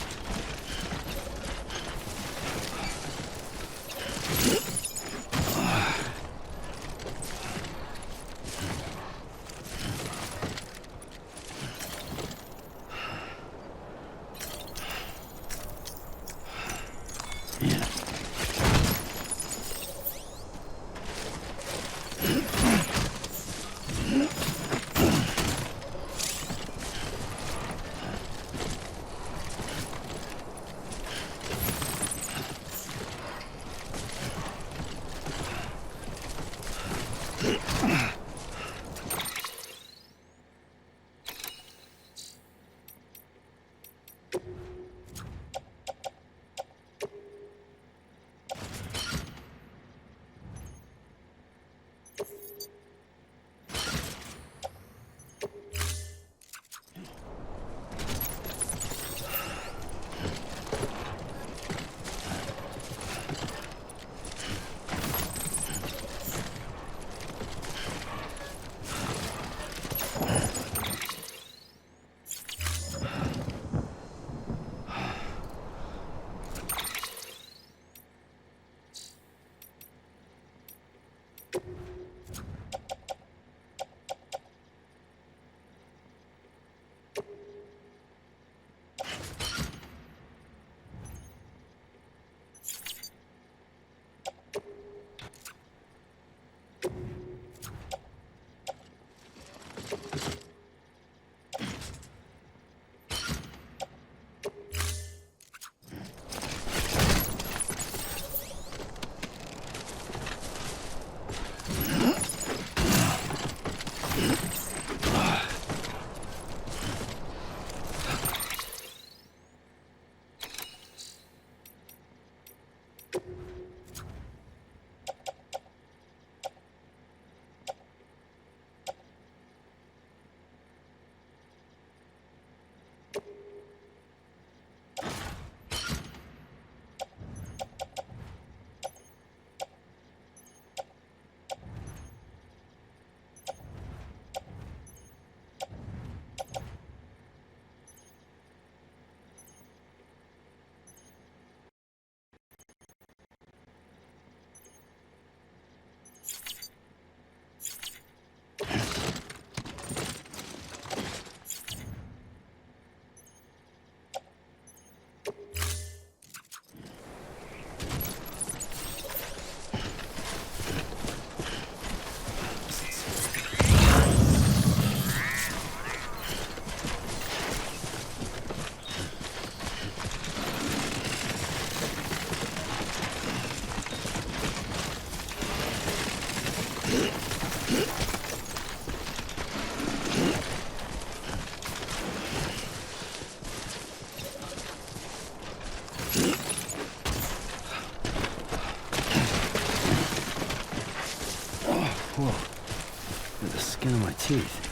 teeth.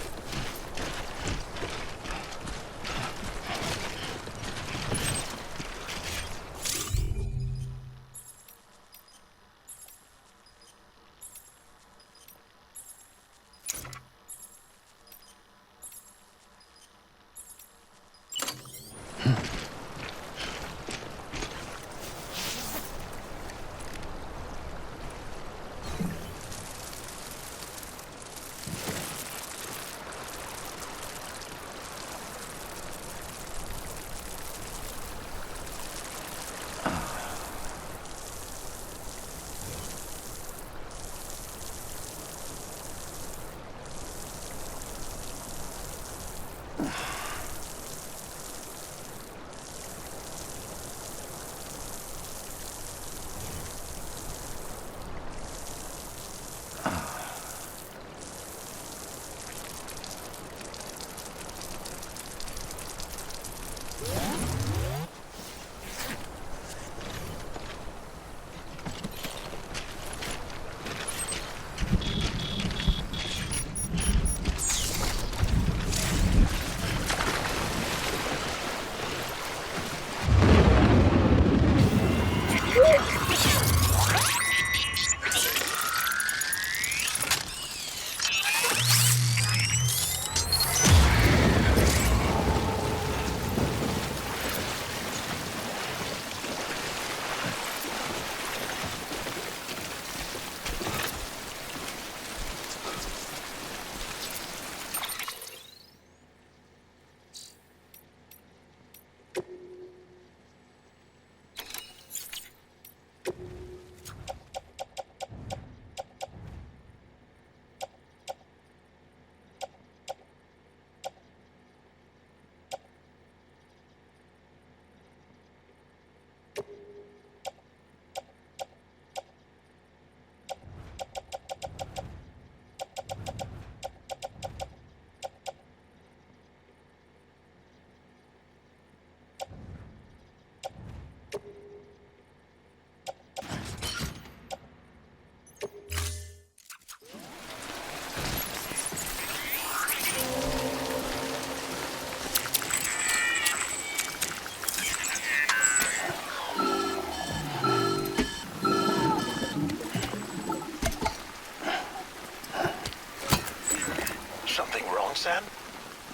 Sam?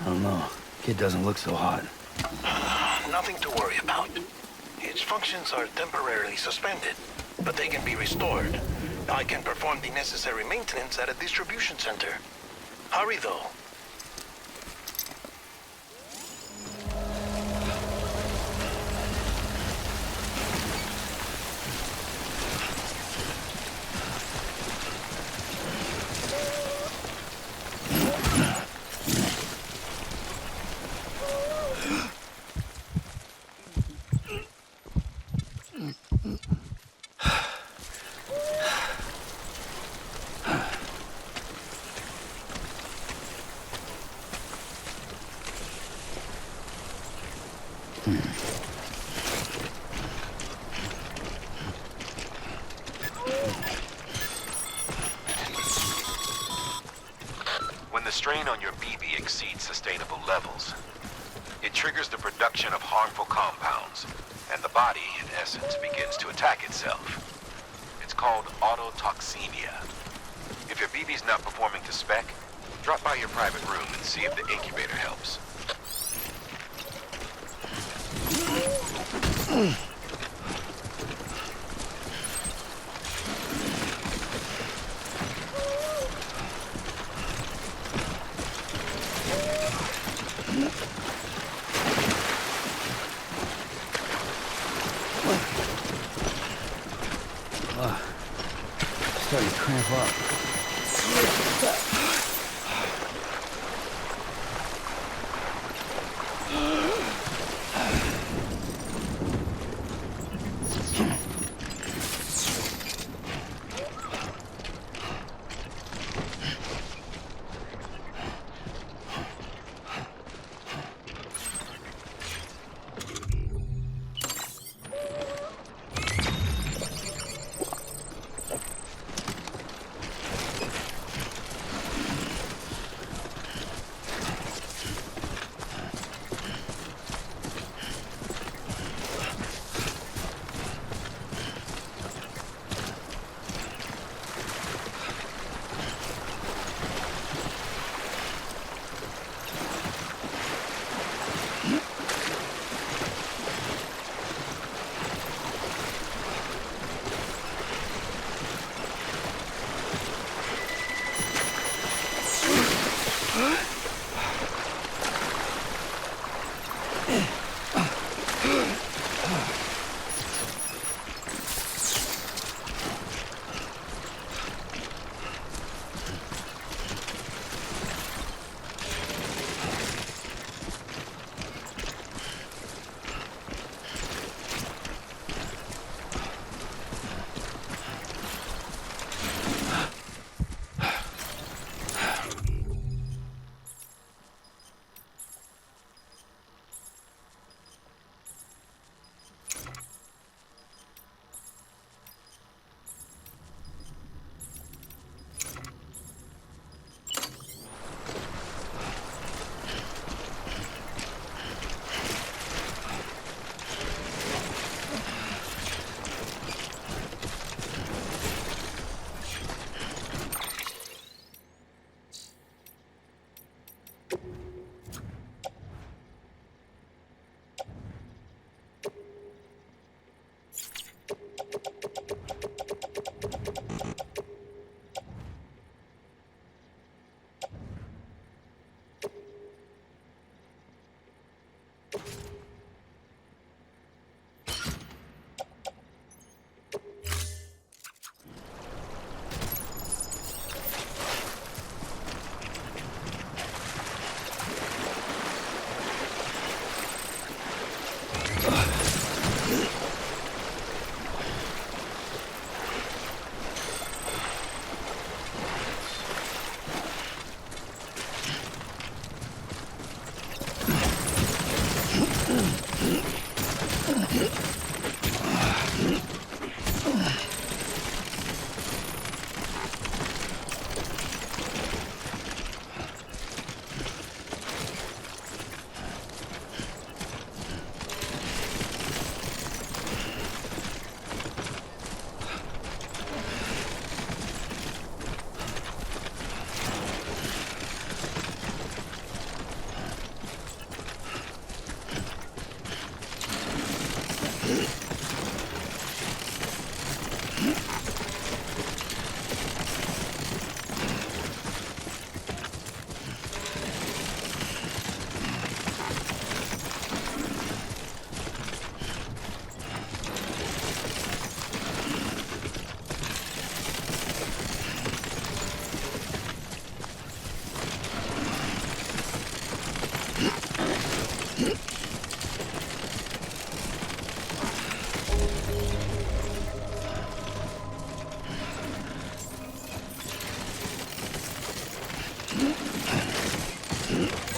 I don't know. Kid doesn't look so hot. Nothing to worry about. Its functions are temporarily suspended, but they can be restored. I can perform the necessary maintenance at a distribution center. Hurry, though. When the strain on your BB exceeds sustainable levels, it triggers the production of harmful compounds, and the body, in essence, begins to attack itself. It's called autotoxemia. If your BB's not performing to spec, drop by your private room and see if the incubator helps. Starting to cramp up.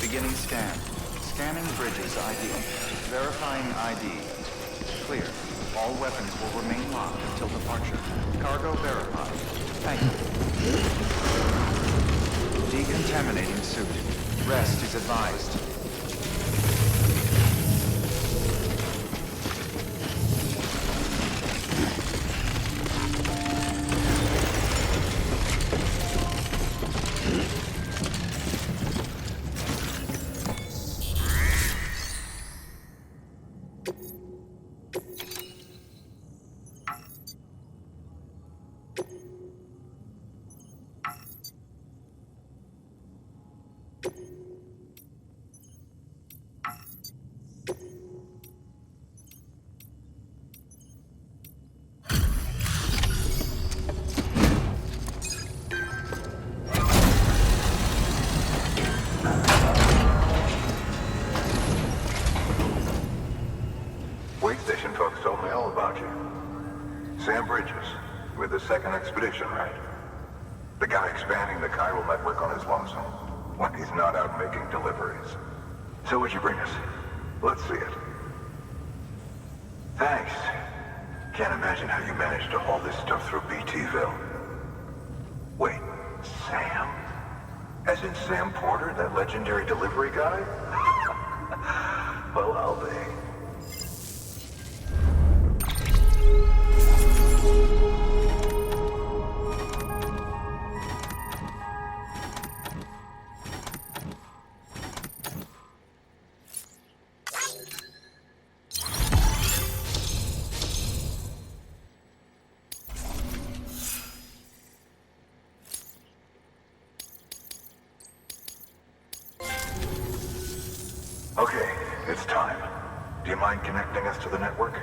Beginning scan. Scanning bridges ID. Verifying ID. Clear. All weapons will remain locked until departure. Cargo verified. Thank you. Decontaminating suit. Rest is advised. Station folks told me all about you. Sam Bridges, with the second expedition, right? The guy expanding the chiral network on his lonesome, when he's not out making deliveries. So what'd you bring us? Let's see it. Thanks. Can't imagine how you managed to haul this stuff through BTville. Wait, Sam? As in Sam Porter, that legendary delivery guy? Well, I'll be. Okay, it's time. Do you mind connecting us to the network?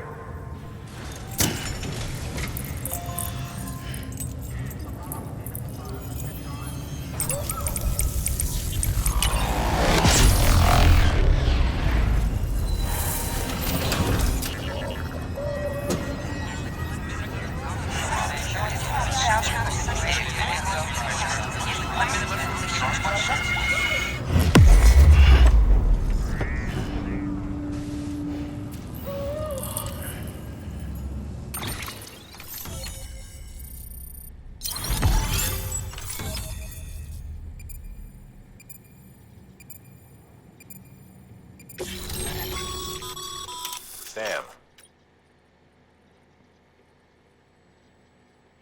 Sam.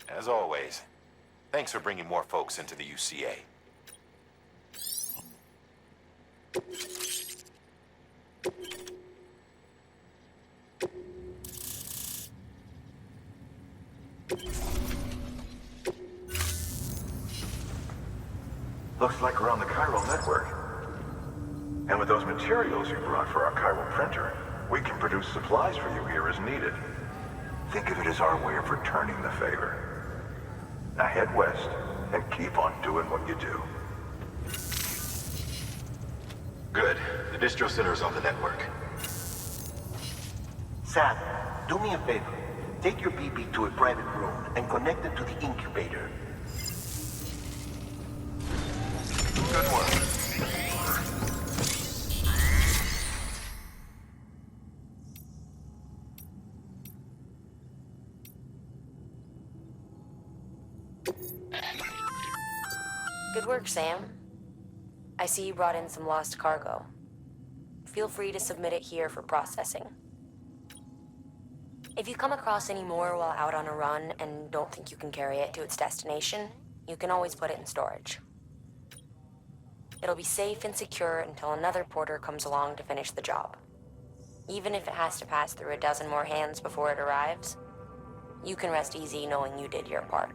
As always, thanks for bringing more folks into the UCA. Looks like we're on the chiral network. And with those materials you brought for our chiral printer, we can produce supplies for you here as needed. Think of it as our way of returning the favor. Now head west and keep on doing what you do. Good. The distro center is on the network. Sam, do me a favor. Take your BB to a private room and connect it to the incubator. Good work. Good work, Sam. I see you brought in some lost cargo. Feel free to submit it here for processing. If you come across any more while out on a run and don't think you can carry it to its destination, you can always put it in storage. It'll be safe and secure until another porter comes along to finish the job. Even if it has to pass through a dozen more hands before it arrives, you can rest easy knowing you did your part.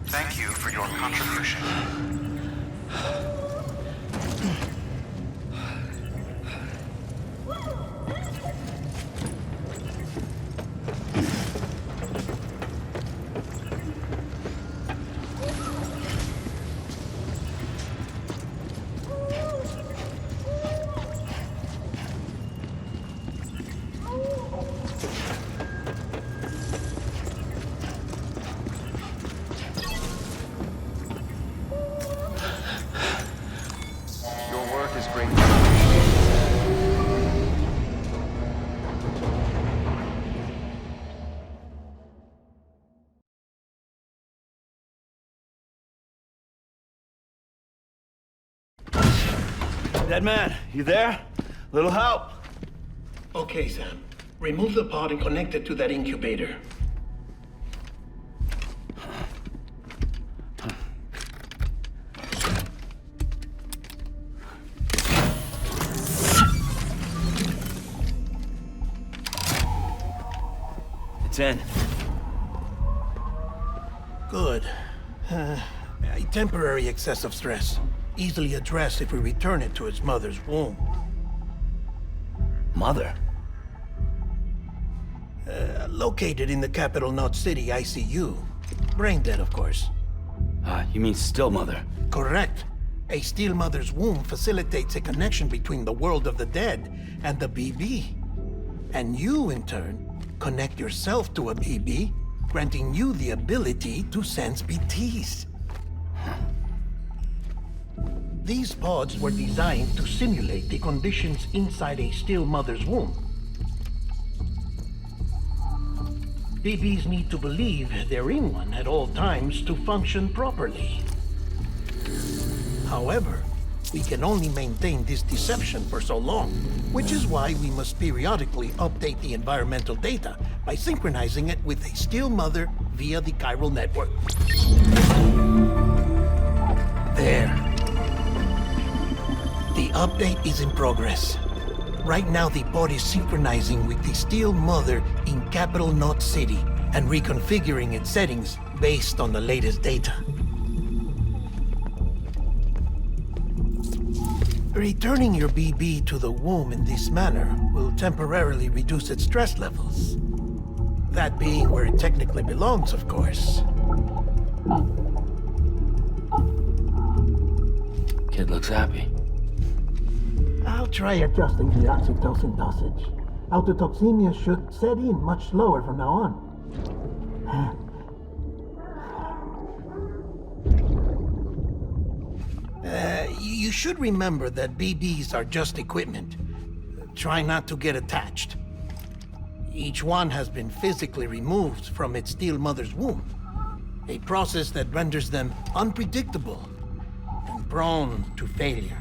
Thank you for your contribution. Dead man, you there? Little help? Okay, Sam. Remove the pod and connect it to that incubator. It's in. Good. A temporary excessive stress. Easily addressed if we return it to its mother's womb. Mother? Located in the capital Knot City ICU. Brain dead, of course. You mean still mother? Correct. A still mother's womb facilitates a connection between the world of the dead and the BB. And you, in turn, connect yourself to a BB, granting you the ability to sense BTs. These pods were designed to simulate the conditions inside a still mother's womb. BBs need to believe they're in one at all times to function properly. However, we can only maintain this deception for so long, which is why we must periodically update the environmental data by synchronizing it with a still mother via the chiral network. There. The update is in progress. Right now, the pod is synchronizing with the still mother in capital Knot City and reconfiguring its settings based on the latest data. Returning your BB to the womb in this manner will temporarily reduce its stress levels. That being where it technically belongs, of course. Kid looks happy. I'll try adjusting the oxytocin dosage. Autotoxemia should set in much slower from now on. You should remember that BBs are just equipment. Try not to get attached. Each one has been physically removed from its steel mother's womb. A process that renders them unpredictable and prone to failure.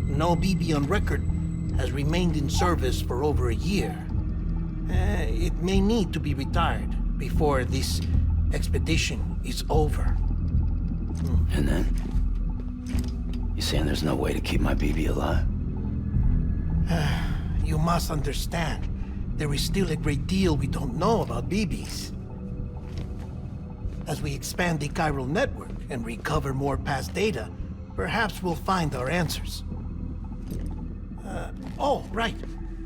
No BB on record has remained in service for over a year. It may need to be retired before this expedition is over. And then? You saying there's no way to keep my BB alive? You must understand, there is still a great deal we don't know about BBs. As we expand the chiral network and recover more past data, perhaps we'll find our answers. Oh, right.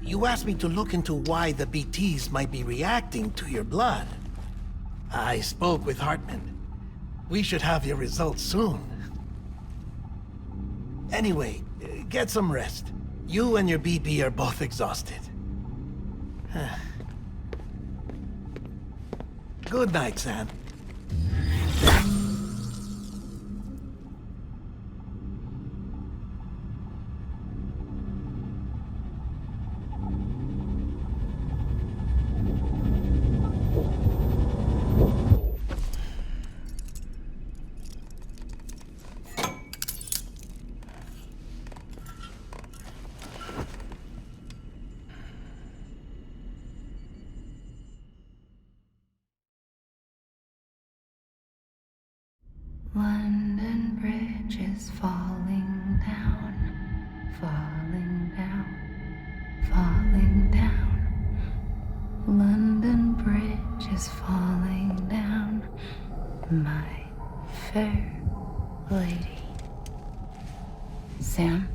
You asked me to look into why the BTs might be reacting to your blood. I spoke with Hartman. We should have your results soon. Anyway, get some rest. You and your BB are both exhausted. Good night, Sam. London Bridge is falling down, falling down, falling down. London Bridge is falling down, my fair lady. Sam?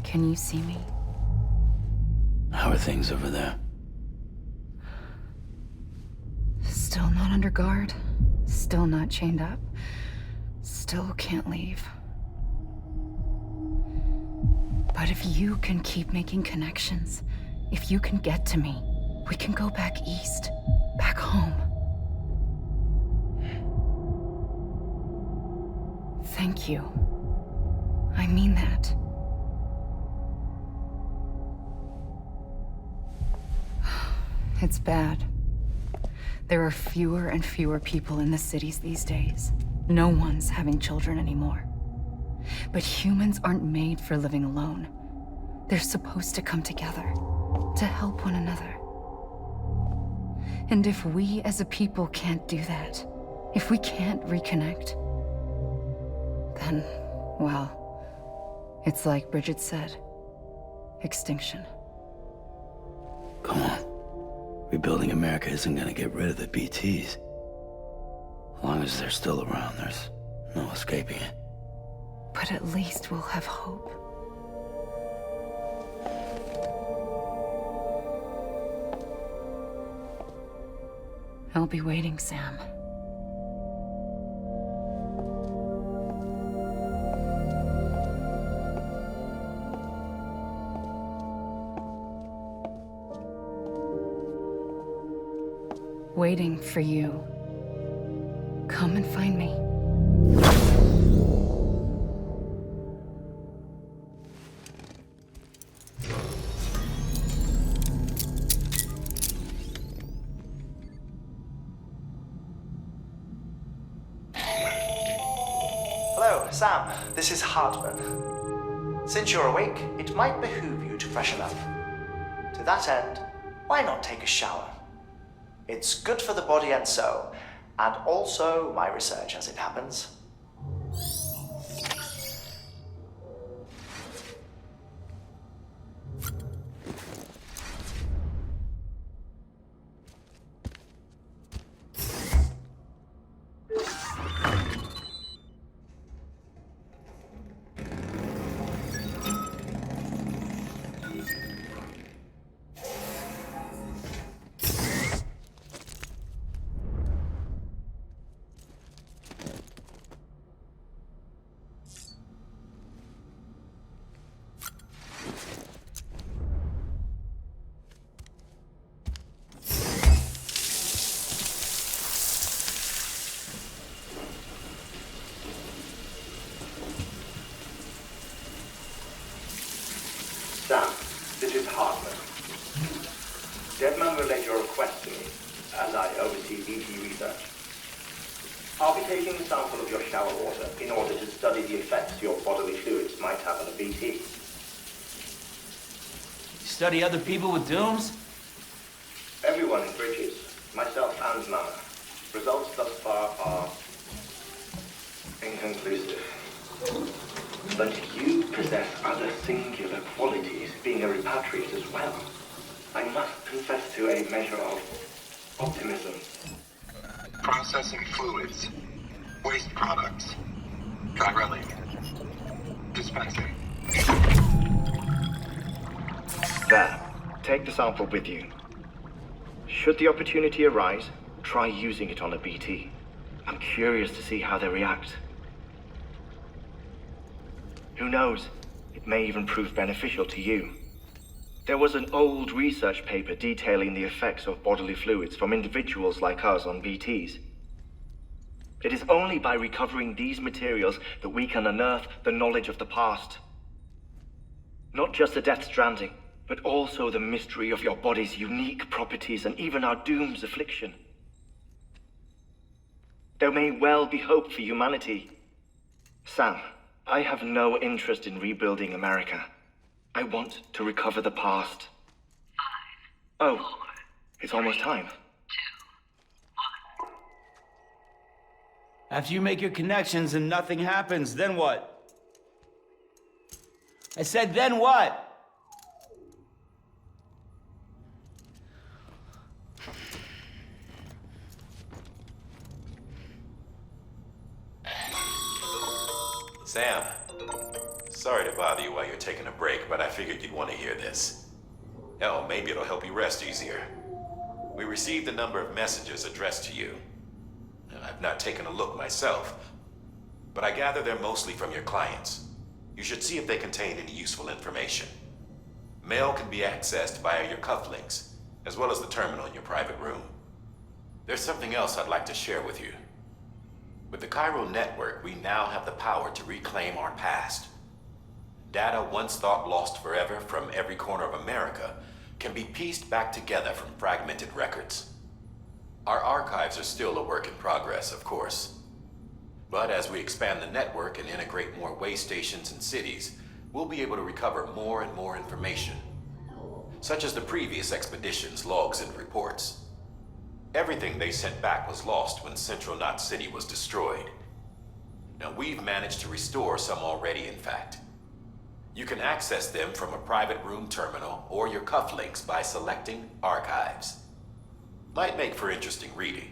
Can you see me? How are things over there? Still not under guard, still not chained up, still can't leave. But if you can keep making connections, if you can get to me, we can go back east, back home. Thank you. I mean that. It's bad. There are fewer and fewer people in the cities these days. No one's having children anymore. But humans aren't made for living alone. They're supposed to come together, to help one another. And if we as a people can't do that, if we can't reconnect, then, well, it's like Bridget said, extinction. Come on. Rebuilding America isn't gonna get rid of the BTs. As long as they're still around, there's no escaping it. But at least we'll have hope. I'll be waiting, Sam. Waiting for you. Come and find me. Hello, Sam. This is Hartman. Since you're awake, it might behoove you to freshen up. To that end, why not take a shower? It's good for the body and soul, and also my research as it happens. taking a sample of your shower water in order to study the effects your bodily fluids might have on a BT. Study other people with dooms? Everyone in Bridges, myself and Mama. Results thus far are inconclusive. But you possess other singular qualities, being a repatriate as well. I must confess to a measure of optimism. Processing fluids. Waste products. Chiralic. Dispensing. There. Take the sample with you. Should the opportunity arise, try using it on a BT. I'm curious to see how they react. Who knows? It may even prove beneficial to you. There was an old research paper detailing the effects of bodily fluids from individuals like us on BTs. It is only by recovering these materials that we can unearth the knowledge of the past. Not just the Death Stranding, but also the mystery of your body's unique properties and even our doom's affliction. There may well be hope for humanity. Sam, I have no interest in rebuilding America. I want to recover the past. 5, 4, oh, it's almost time. 2, 1. After you make your connections and nothing happens, then what? I said, then what? Sam, sorry to bother you while you're taking a break, but I figured you'd want to hear this. Hell, maybe it'll help you rest easier. We received a number of messages addressed to you. I've not taken a look myself, but I gather they're mostly from your clients. You should see if they contain any useful information. Mail can be accessed via your cufflinks, as well as the terminal in your private room. There's something else I'd like to share with you. With the Chiral Network, we now have the power to reclaim our past. Data once thought lost forever from every corner of America can be pieced back together from fragmented records. Our archives are still a work in progress, of course. But as we expand the network and integrate more way stations and cities, we'll be able to recover more and more information, such as the previous expedition's logs and reports. Everything they sent back was lost when Central Knot City was destroyed. Now, we've managed to restore some already, in fact. You can access them from a private room terminal or your cufflinks by selecting Archives. Might make for interesting reading.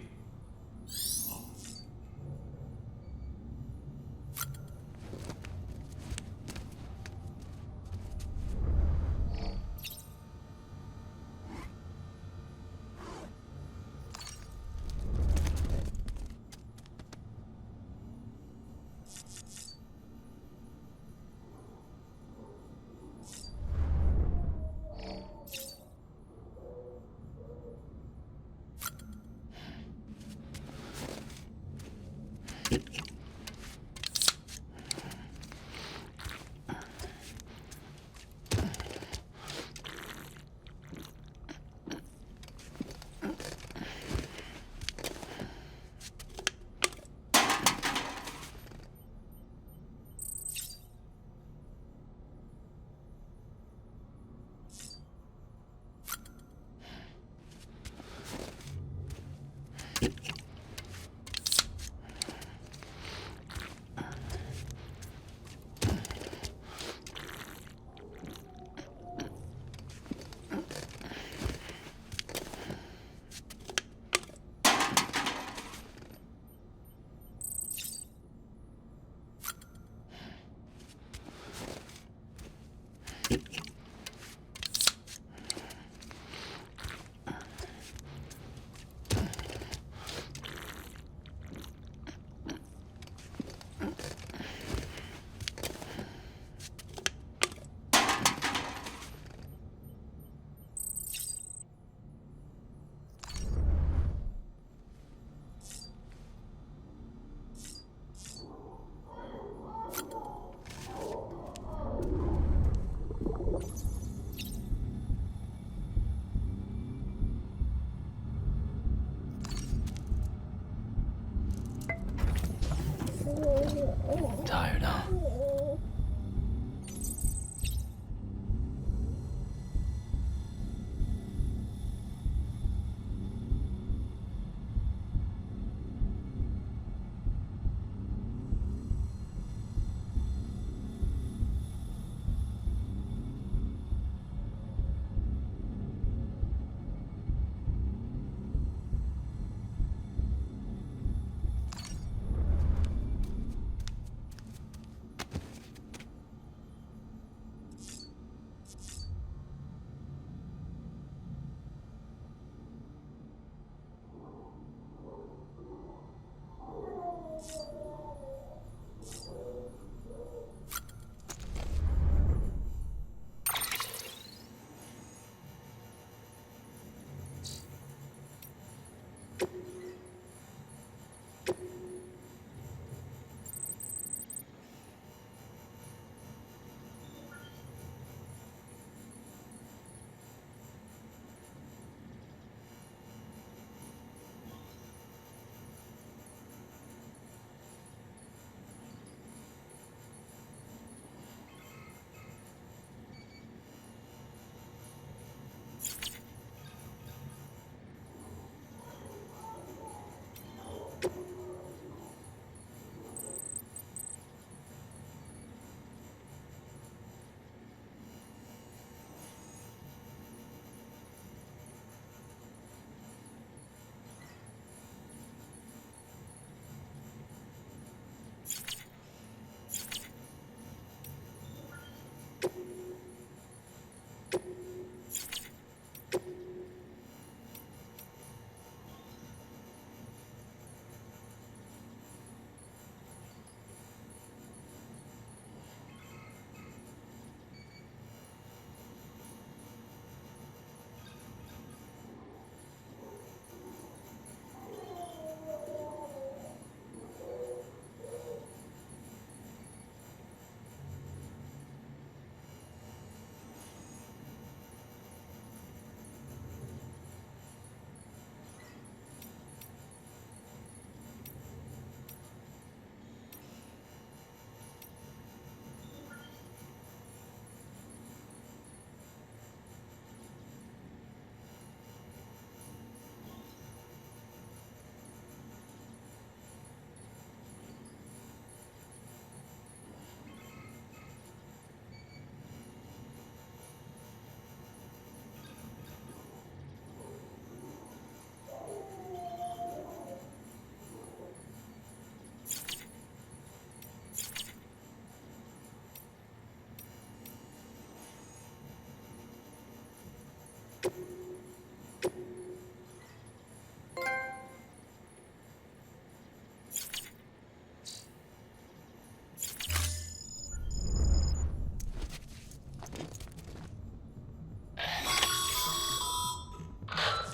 Tired, huh?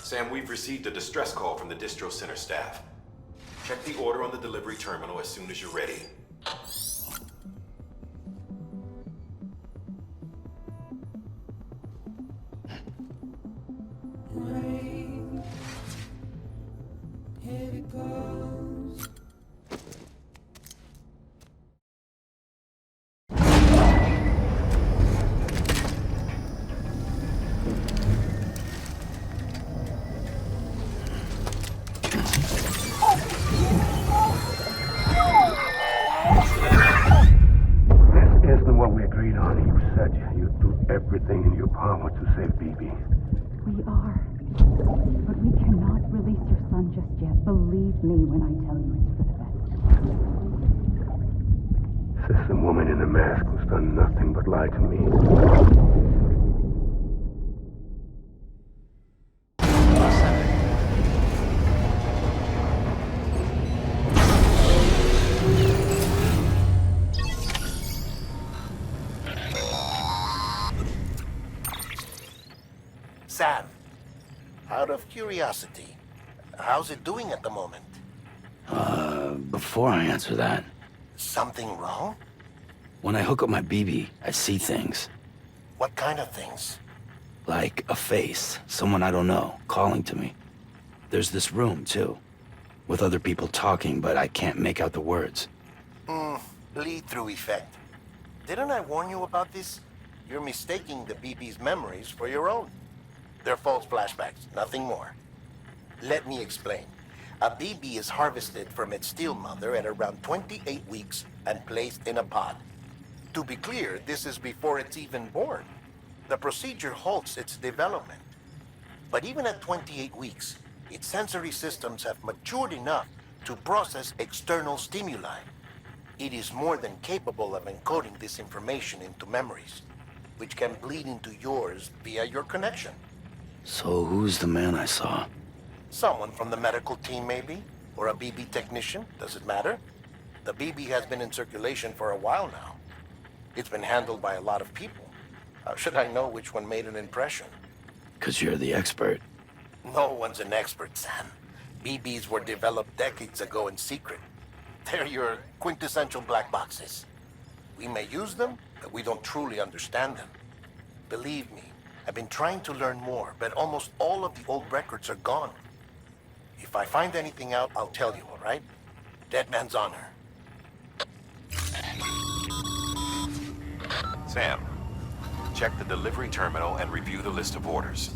Sam, we've received a distress call from the distro center staff. Check the order on the delivery terminal as soon as you're ready. Everything in your power to save BB. We are. But we cannot release your son just yet. Believe me when I tell you it's for the best. System woman in the mask who's done nothing but lie to me. Sam, out of curiosity, how's it doing at the moment? Before I answer that, Something wrong? when I hook up my BB, I see things. What kind of things? Like a face, someone I don't know, calling to me. There's this room, too, with other people talking, but I can't make out the words. Bleed-through effect. Didn't I warn you about this? You're mistaking the BB's memories for your own. They're false flashbacks, nothing more. Let me explain. A BB is harvested from its steel mother at around 28 weeks and placed in a pod. To be clear, this is before it's even born. The procedure halts its development. But even at 28 weeks, its sensory systems have matured enough to process external stimuli. It is more than capable of encoding this information into memories, which can bleed into yours via your connection. So who's the man I saw? Someone from the medical team, maybe? Or a BB technician? Does it matter? The BB has been in circulation for a while now. It's been handled by a lot of people. How should I know which one made an impression? 'Cause you're the expert. No one's an expert, Sam. BBs were developed decades ago in secret. They're your quintessential black boxes. We may use them, but we don't truly understand them. Believe me, I've been trying to learn more, but almost all of the old records are gone. If I find anything out, I'll tell you, all right? Dead man's honor. Sam, check the delivery terminal and review the list of orders.